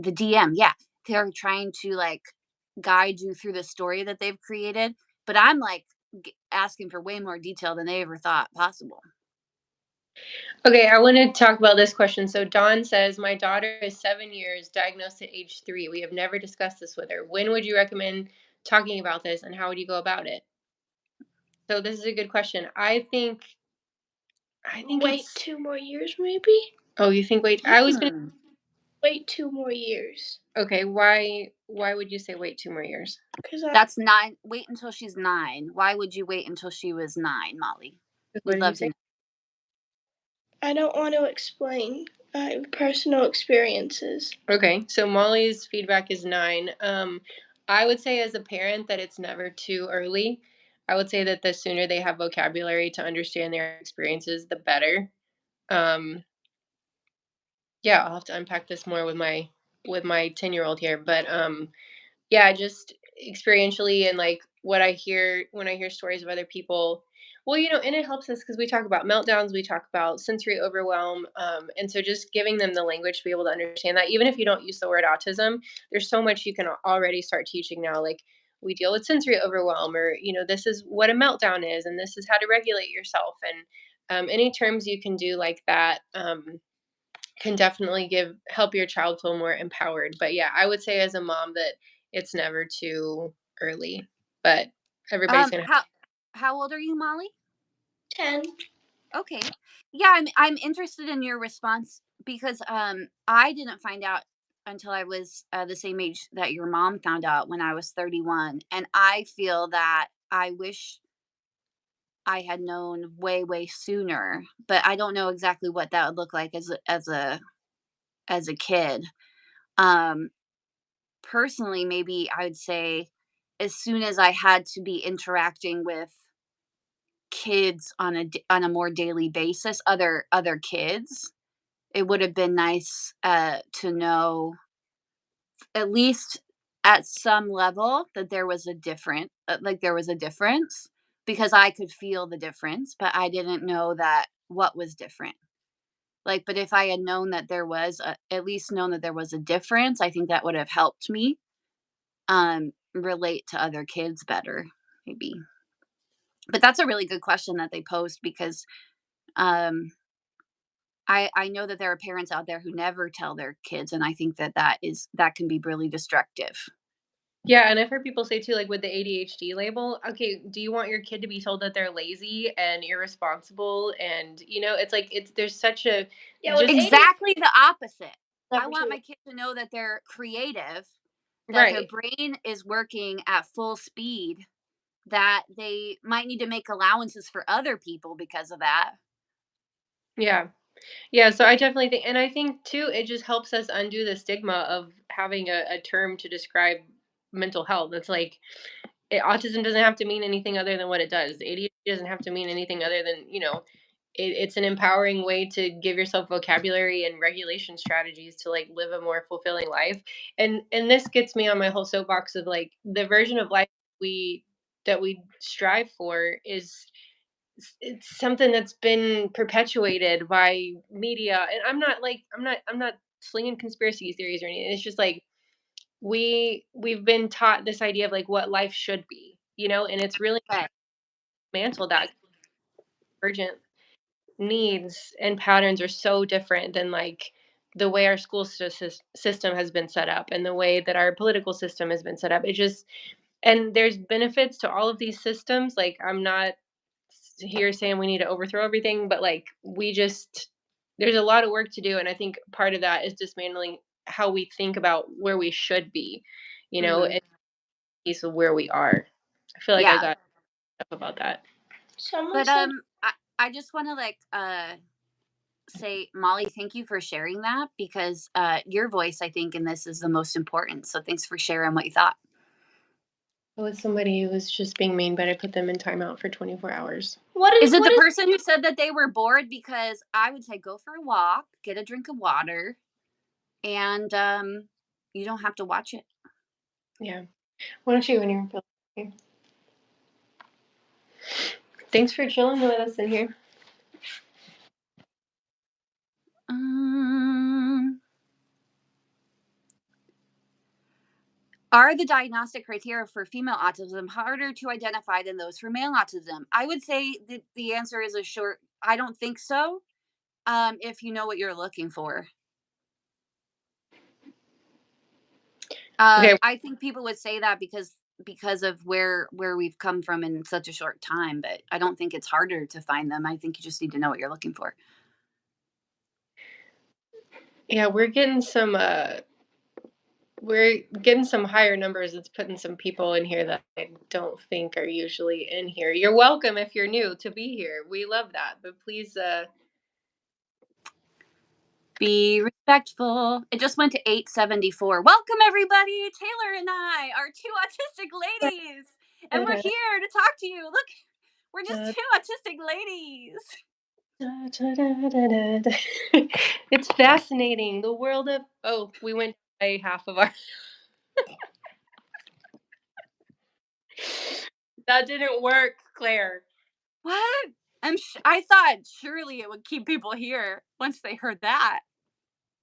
DM, yeah. They're trying to, like, guide you through the story that they've created, but I'm like asking for way more detail than they ever thought possible. Okay, I want to talk about this question. So Dawn says, my daughter is 7 years, diagnosed at age 3. We have never discussed this with her. When would you recommend talking about this, and how would you go about it? So this is a good question. I think Wait it's 2 more years, maybe. Oh, you think wait? I was gonna Hmm. Wait 2 more years. Okay, why would you say wait 2 more years? Because That's 9. Wait until she's 9. Why would you wait until she was 9, Molly? What We'd did you love to say? know. I don't want to explain personal experiences. Okay, so Molly's feedback is 9. I would say as a parent that it's never too early. I would say that the sooner they have vocabulary to understand their experiences, the better. Um, yeah, I'll have to unpack this more with my 10-year-old here, but yeah, just experientially, and like what I hear when I hear stories of other people. Well, and it helps us because we talk about meltdowns, we talk about sensory overwhelm, and so just giving them the language to be able to understand that, even if you don't use the word autism, there's so much you can already start teaching now. Like, we deal with sensory overwhelm, or this is what a meltdown is, and this is how to regulate yourself, and any terms you can do like that. Can definitely help your child feel more empowered. But yeah, I would say as a mom that it's never too early. But everybody's gonna How old are you, Molly? 10. Okay. Yeah, I'm interested in your response because I didn't find out until I was the same age that your mom found out, when I was 31, and I feel that I wish I had known way, way sooner, but I don't know exactly what that would look like as a kid. Um, Personally, maybe I would say as soon as I had to be interacting with kids on a more daily basis, other kids, it would have been nice to know, at least at some level, that there was a difference, because I could feel the difference, but I didn't know that what was different. Like, but if I had known that at least known that there was a difference, I think that would have helped me relate to other kids better, maybe. But that's a really good question that they posed, because um I know that there are parents out there who never tell their kids, and I think that can be really destructive. Yeah, and I've heard people say too, like with the ADHD label, okay, do you want your kid to be told that they're lazy and irresponsible? And it's like there's such a Yeah, with just Exactly the opposite. I never want too. my kid to know that they're creative, that their right. brain is working at full speed, that they might need to make allowances for other people because of that. Yeah. Yeah, so I definitely think, and I think too, it just helps us undo the stigma of having a term to describe mental health. It's like, autism doesn't have to mean anything other than what it does. ADHD doesn't have to mean anything other than, it's an empowering way to give yourself vocabulary and regulation strategies to like live a more fulfilling life. And this gets me on my whole soapbox of like the version of life we that we strive for is it's something that's been perpetuated by media. And I'm not slinging conspiracy theories or anything. It's just like we've been taught this idea of like what life should be, and it's really Right. mantled that urgent needs and patterns are so different than like the way our school system has been set up and the way that our political system has been set up. It just and there's benefits to all of these systems. Like I'm not here saying we need to overthrow everything, but like there's a lot of work to do, and I think part of that is dismantling how we think about where we should be, Mhm. and piece of where we are. I feel like I Yeah. got stuff about that. Someone But said I just want to like say, Molly, thank you for sharing that, because your voice, I think, in this is the most important. So thanks for sharing what you thought. It was somebody who was just being mean, but I put them in timeout for 24 hours. Is it the what is person who said that they were bored? Because I would say go for a walk, get a drink of water, and you don't have to watch it. Yeah. Why don't you when you're feeling? Thanks for chilling with us in here. Are the diagnostic criteria for female autism harder to identify than those for male autism? I would say that the answer is a short, I don't think so. If you know what you're looking for. Okay. I think people would say that because of where we've come from in such a short time, but I don't think it's harder to find them. I think you just need to know what you're looking for. Yeah, we're getting some higher numbers. It's putting some people in here that I don't think are usually in here. You're welcome if you're new to be here. We love that. But please Be respectful. It just went to 874. Welcome everybody. Taylor and I are two autistic ladies, and we're here to talk to you. Look, we're just two autistic ladies. It's fascinating. The world of we went by half of our That didn't work, Claire. What? I thought surely it would keep people here once they heard that.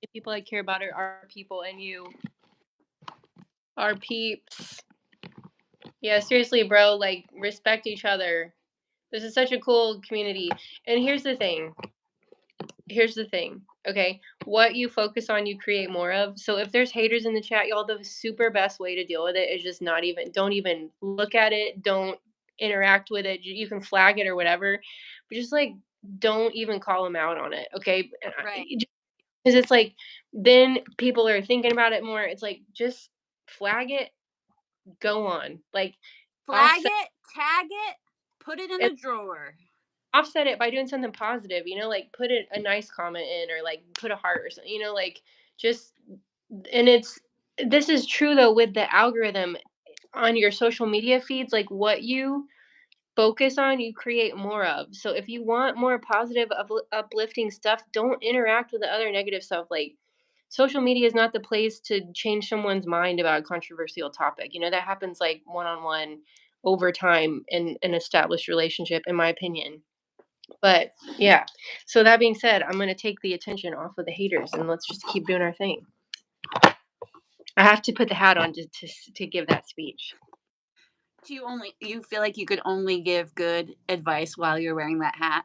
The people I care about are our people and you. Our peeps. Yeah, seriously, bro, like respect each other. This is such a cool community. And here's the thing. Okay, what you focus on, you create more of. So if there's haters in the chat, y'all, the super best way to deal with it is just don't even look at it. Don't interact with it. You can flag it or whatever, but just like don't even call them out on it. Okay, Right. because it's like then people are thinking about it more. It's like just flag it, go on, like Flag offset it, tag it, put it in it, a drawer. offset it by doing something positive. Like put a nice comment in or like put a heart or something. Like just and this is true though with the algorithm on your social media feeds. Like what you focus on, you create more of. So if you want more positive, uplifting stuff, don't interact with the other negative stuff. Like social media is not the place to change someone's mind about a controversial topic. That happens like one-on-one over time in an established relationship, in my opinion. But yeah, so that being said, I'm going to take the attention off of the haters and let's just keep doing our thing. I have to put the hat on to give that speech. Do you feel like you could only give good advice while you're wearing that hat?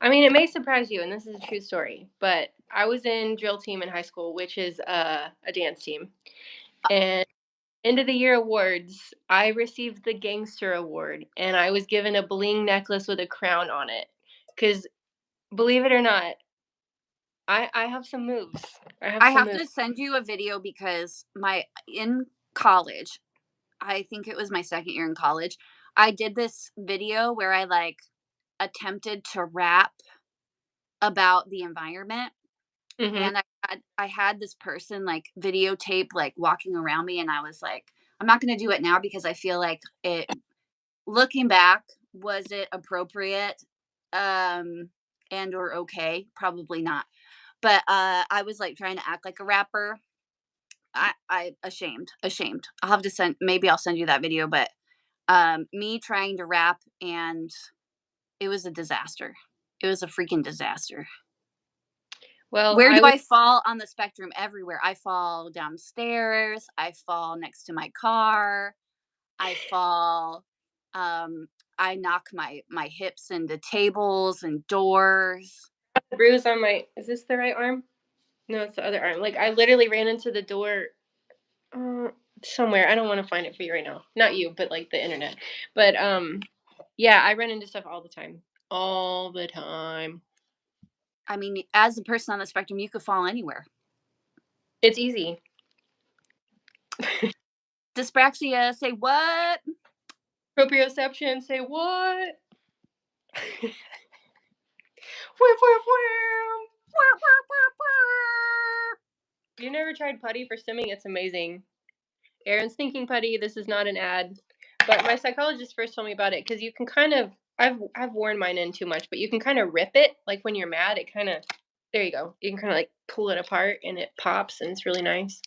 I mean, it may surprise you, and this is a true story, but I was in drill team in high school, which is a dance team. And end of the year awards, I received the gangster award, and I was given a bling necklace with a crown on it. Because believe it or not, I have some moves. I have to send you a video because in college, I think it was my second year in college, I did this video where I like attempted to rap about the environment. Mm-hmm. And I had this person like videotape like walking around me, and I was like, I'm not going to do it now because I feel like looking back, was it appropriate? and or okay, probably not. But I was like trying to act like a rapper. I ashamed. I'll have to send maybe I'll send you that video, but me trying to rap and it was a disaster. It was a freaking disaster. Well, Where do I was I fall on the spectrum? Everywhere. I fall downstairs, I fall next to my car, I fall um I knock my hips into tables and doors. a bruise on my. Is this the right arm? No, it's the other arm. Like I literally ran into the door uh, somewhere. I don't want to find it for you right now. Not you, but like the internet. But yeah, I run into stuff all the time. All the time. I mean, as a person on the spectrum, you could fall anywhere. It's easy. Dyspraxia, say what? Proprioception, say what? Whip, whip, whip. You never tried putty for stimming? It's amazing. Aaron's thinking putty. This is not an ad, but my psychologist first told me about it because you can kind of. I've worn mine in too much, but you can kind of rip it. Like when you're mad, it kind of. There you go. You can kind of like pull it apart and it pops and it's really nice.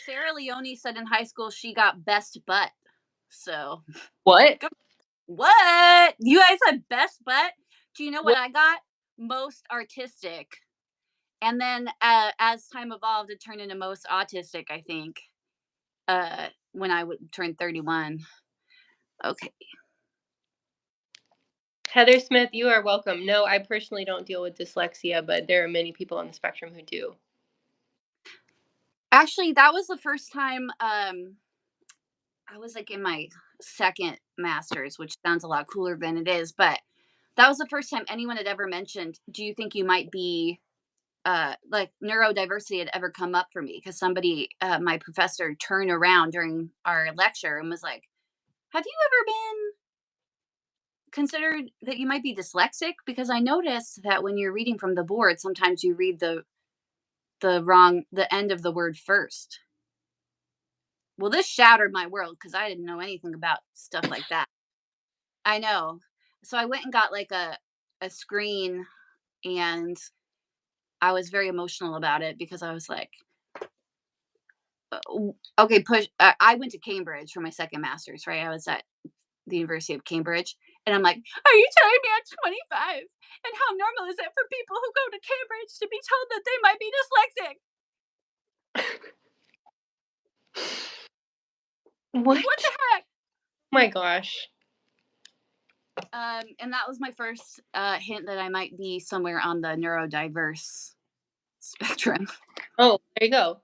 Sarah Leone said in high school she got best butt. So What? what? You guys had best butt? Do you know what What? I got? Most artistic. And then as time evolved, it turned into most autistic, I think. When I would turn 31. Okay. Heather Smith, you are welcome. No, I personally don't deal with dyslexia, but there are many people on the spectrum who do. Actually, that was the first time I was like in my second master's, which sounds a lot cooler than it is, but that was the first time anyone had ever mentioned, do you think you might be like neurodiversity had ever come up for me? Because somebody, my professor, turned around during our lecture and was like, have you ever been considered that you might be dyslexic? Because I noticed that when you're reading from the board, sometimes you read the end of the word first. Well, this shattered my world because I didn't know anything about stuff like that. I know. So I went and got like a screen, and I was very emotional about it because I was like, okay, push. I went to Cambridge for my second master's, right? I was at the University of Cambridge, and I'm like, are you telling me I'm 25? And how normal is it for people who go to Cambridge to be told that they might be dyslexic? What? What the heck? My gosh. And that was my first hint that I might be somewhere on the neurodiverse spectrum. Oh, there you go.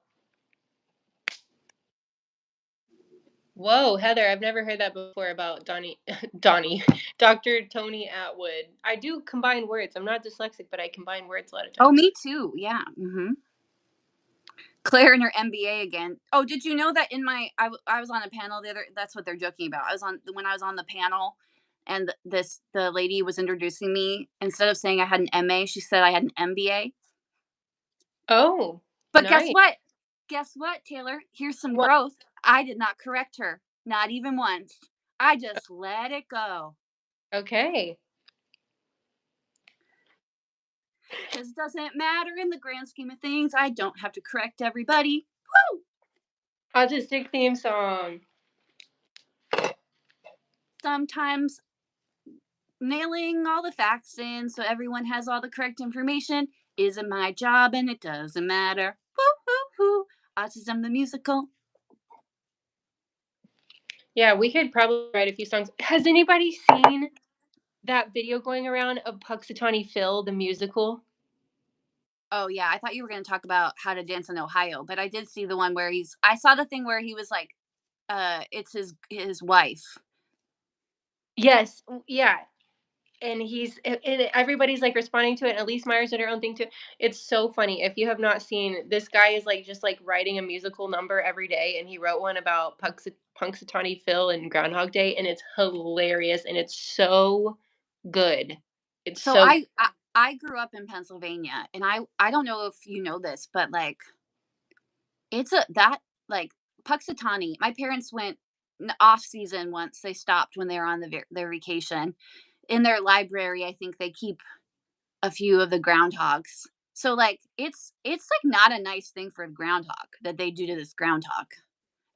Whoa, Heather, I've never heard that before about Donnie, Dr. Tony Atwood. I do combine words. I'm not dyslexic, but I combine words a lot of times. Oh, me too. Yeah. Claire and her MBA again. Oh, did you know that in my I was on a panel the other? That's what they're joking about. When I was on the panel, and the lady was introducing me. Instead of saying I had an MA, she said I had an MBA. Oh, But guess nice. what? Guess what, Taylor? Here's some What? growth. I did not correct her, not even once. I just let it go. Okay. Because it doesn't matter in the grand scheme of things. I don't have to correct everybody. Woo! Autistic theme song. Sometimes nailing all the facts in so everyone has all the correct information isn't my job, and it doesn't matter. Woo, woo, woo. Autism the musical. Yeah, we could probably write a few songs. Has anybody seen that video going around of Puxatawny Phil, the musical? Oh yeah, I thought you were going to talk about How to Dance in Ohio, but I did see the one where I saw the thing where he was like, it's his wife. Yes. Yeah. And everybody's like responding to it. And Elise Myers did her own thing too. It's so funny. If you have not seen, this guy is like just like writing a musical number every day, and he wrote one about Punxsutawney Phil and Groundhog Day, and it's hilarious and it's so good. It's So so I grew up in Pennsylvania, and I don't know if you know this, but like it's like Puxatawny. My parents went off season once. They stopped when they were on their vacation. In their library, I think they keep a few of the groundhogs. So like it's like not a nice thing for a groundhog that they do to this groundhog.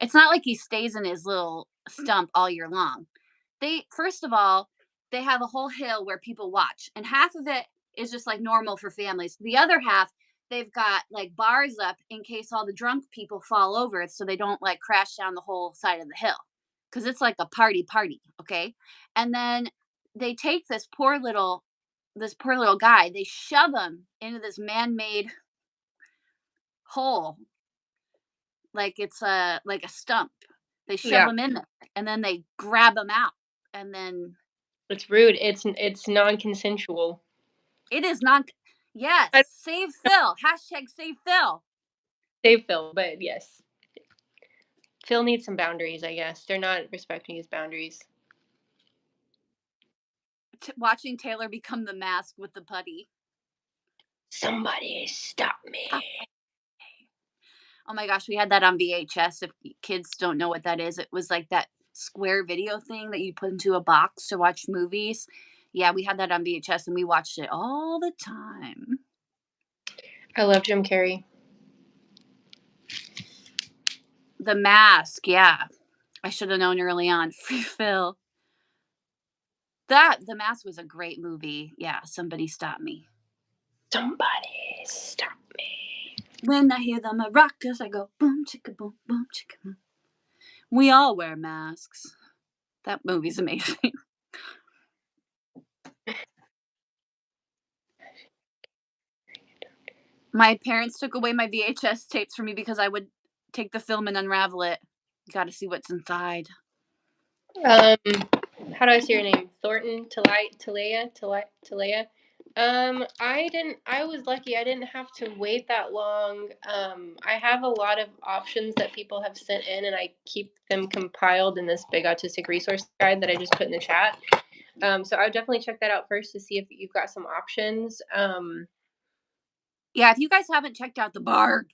It's not like he stays in his little stump all year long. They first of all, they have a whole hill where people watch, and half of it is just like normal for families. The other half, they've got like bars up in case all the drunk people fall over so they don't like crash down the whole side of the hill. Cuz it's like a party, okay? And then they take this poor little guy, they shove him into this man-made hole like it's a stump. They shove Yeah, him in there and then they grab him out. And then it's rude. It's non-consensual. it is not. Yes, I save Phil. Hashtag save Phil. Save Phil, but yes, Phil needs some boundaries. I guess they're not respecting his boundaries. Watching Taylor become the mask with the putty. Somebody stop me. Oh my gosh, we had that on VHS. If kids don't know what that is, it was like that square video thing that you put into a box to watch movies. Yeah, we had that on VHS and we watched it all the time. I love Jim Carrey. The Mask, yeah. I should have known early on. Free Phil. The Mask was a great movie. Yeah, somebody stop me. Somebody stop me. When I hear the maracas, I go boom chicka boom boom chicka boom. We all wear masks. That movie's amazing. My parents took away my VHS tapes from me because I would take the film and unravel it. You got to see what's inside. How do I say your name? Thornton Talaya. I didn't. I was lucky. I didn't have to wait that long. I have a lot of options that people have sent in, and I keep them compiled in this big autistic resource guide that I just put in the chat. So I would definitely check that out first to see if you've got some options. Yeah, if you guys haven't checked out The Bark,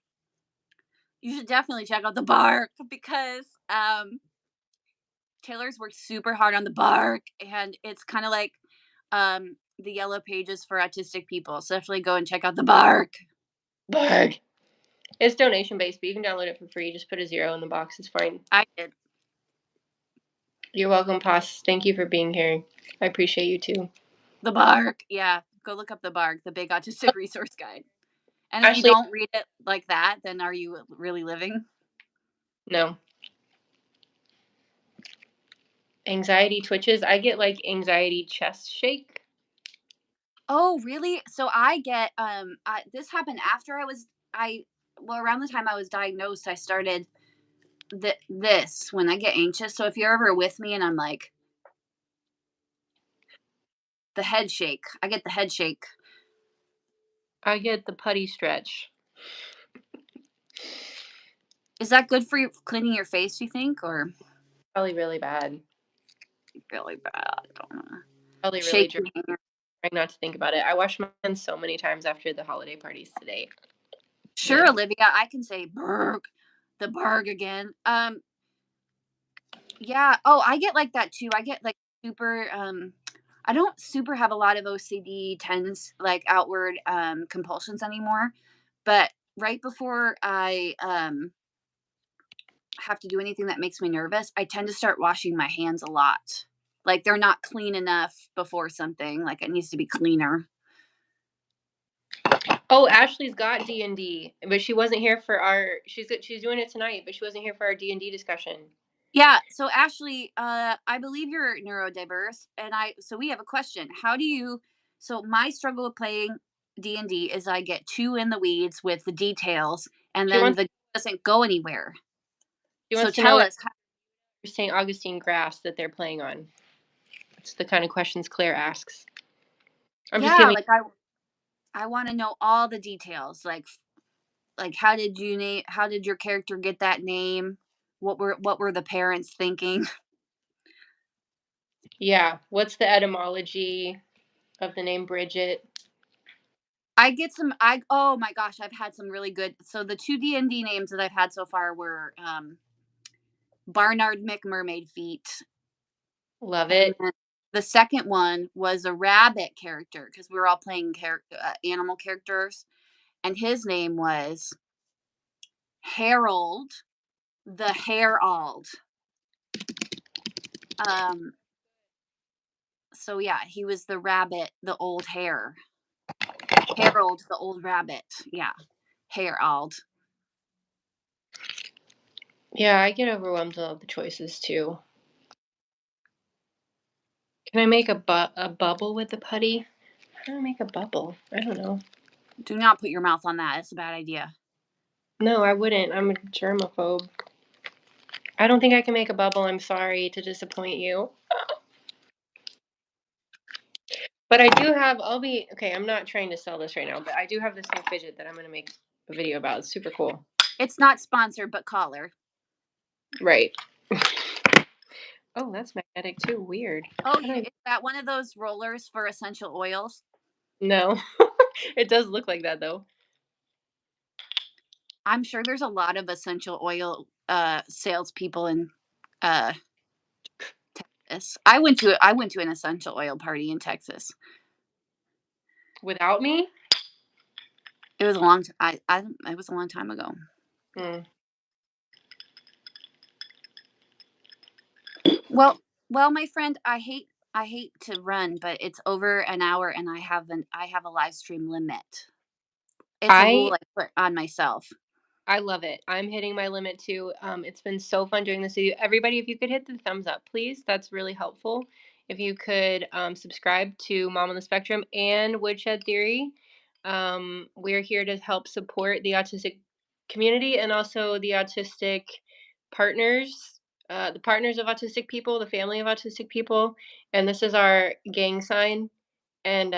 you should definitely check out The Bark because Taylor's worked super hard on The Bark, and it's kind of like the yellow pages for autistic people. So definitely go and check out The Bark. Bark. It's donation based, but you can download it for free. Just put a 0 in the box. It's fine. I did. You're welcome, Poss. Thank you for being here. I appreciate you too. The Bark. Yeah, go look up The Bark, the big autistic resource guide. And if you Ashley, don't read it like that, then are you really living? no. Anxiety twitches. I get like anxiety chest shake. Oh, really? So I get this happened after around the time I was diagnosed, I started this when I get anxious. So if you're ever with me and I'm like the head shake, I get the head shake. I get the putty stretch. Is that good for you cleaning your face, you think, or Probably really bad. really bad? Probably really Shake dry. Trying not to think about it. I washed my hands so many times after the holiday parties today. Sure, Yeah. Olivia, I can say Berg, the Berg again. Yeah. Oh, I get like that too. I get like super. I don't super have a lot of OCD tends like outward compulsions anymore, but right before I have to do anything that makes me nervous, I tend to start washing my hands a lot. Like they're not clean enough before something. Like it needs to be cleaner. Oh, Ashley's got D&D, but she wasn't here for our. She's doing it tonight, but she wasn't here for our D&D discussion. Yeah. So Ashley, I believe you're neurodiverse, and so we have a question. How do you? So my struggle with playing D&D is I get too in the weeds with the details, and She then wants. the doesn't go anywhere. She So wants to know tell like us. St. Augustine grass that they're playing on. It's the kind of questions Claire asks. I'm just Yeah, giving. like I want to know all the details. Like how did you name? How did your character get that name? What were the parents thinking? Yeah. What's the etymology of the name Bridget? I get some. I Oh my gosh, I've had some really good. So the two D&D names that I've had so far were Barnard McMermaid Feet. Love And it. then The second one was a rabbit character because we were all playing animal characters, and his name was Harold the Herald. So yeah, he was the rabbit, the old hare. Harold, the old rabbit. Yeah, Herald. Yeah, I get overwhelmed with all the choices too. Can I make a bubble with the putty? How do I make a bubble? I don't know. Do not put your mouth on that. It's a bad idea. No, I wouldn't. I'm a germaphobe. I don't think I can make a bubble. I'm sorry to disappoint you. But I do have, okay, I'm not trying to sell this right now, but I do have this new fidget that I'm going to make a video about. It's super cool. It's not sponsored, but caller. Right. Oh, that's magnetic too. Weird. Oh, is that one of those rollers for essential oils? No. It does look like that though. I'm sure there's a lot of essential oil salespeople in Texas. I went to an essential oil party in Texas. Without me? It was a long it was a long time ago. Well, my friend, I hate to run, but it's over an hour and I have a live stream limit. It's a rule I put on myself. I love it. I'm hitting my limit too. It's been so fun doing this with you. Everybody, if you could hit the thumbs up, please. That's really helpful. If you could subscribe to Mom on the Spectrum and Woodshed Theory. We're here to help support the autistic community and also the autistic partners, the partners of autistic people, the family of autistic people. And this is our gang sign. And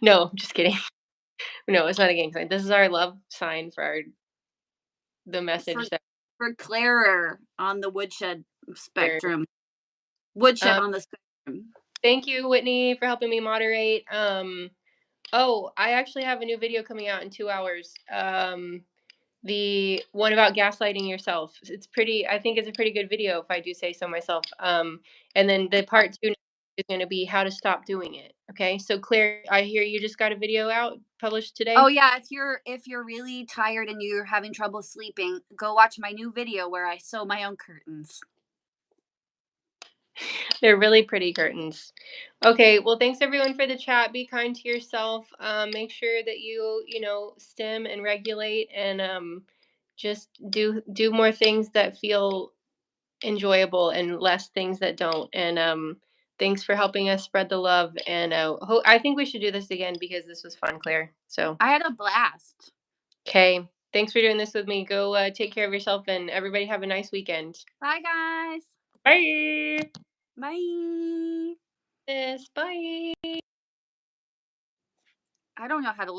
no, I'm just kidding. No, it's not a gang sign. This is our love sign for the message for Claire on the Woodshed spectrum. Woodshed on the spectrum. Thank you, Whitney, for helping me moderate. Oh, I actually have a new video coming out in 2 hours. The one about gaslighting yourself. I think it's a pretty good video if I do say so myself. And then the part 2 is going to be how to stop doing it. Okay, so Claire, I hear you just got a video out published today. Oh yeah, if you're really tired and you're having trouble sleeping, go watch my new video where I sew my own curtains. They're really pretty curtains. Okay, well, thanks everyone for the chat. Be kind to yourself. Make sure that you stim and regulate, and just do more things that feel enjoyable and less things that don't. And thanks for helping us spread the love. And I think we should do this again because this was fun, Claire. So I had a blast. Okay, thanks for doing this with me. Go take care of yourself, and everybody have a nice weekend. Bye, guys. Bye. Bye. Yes, bye. I don't know how to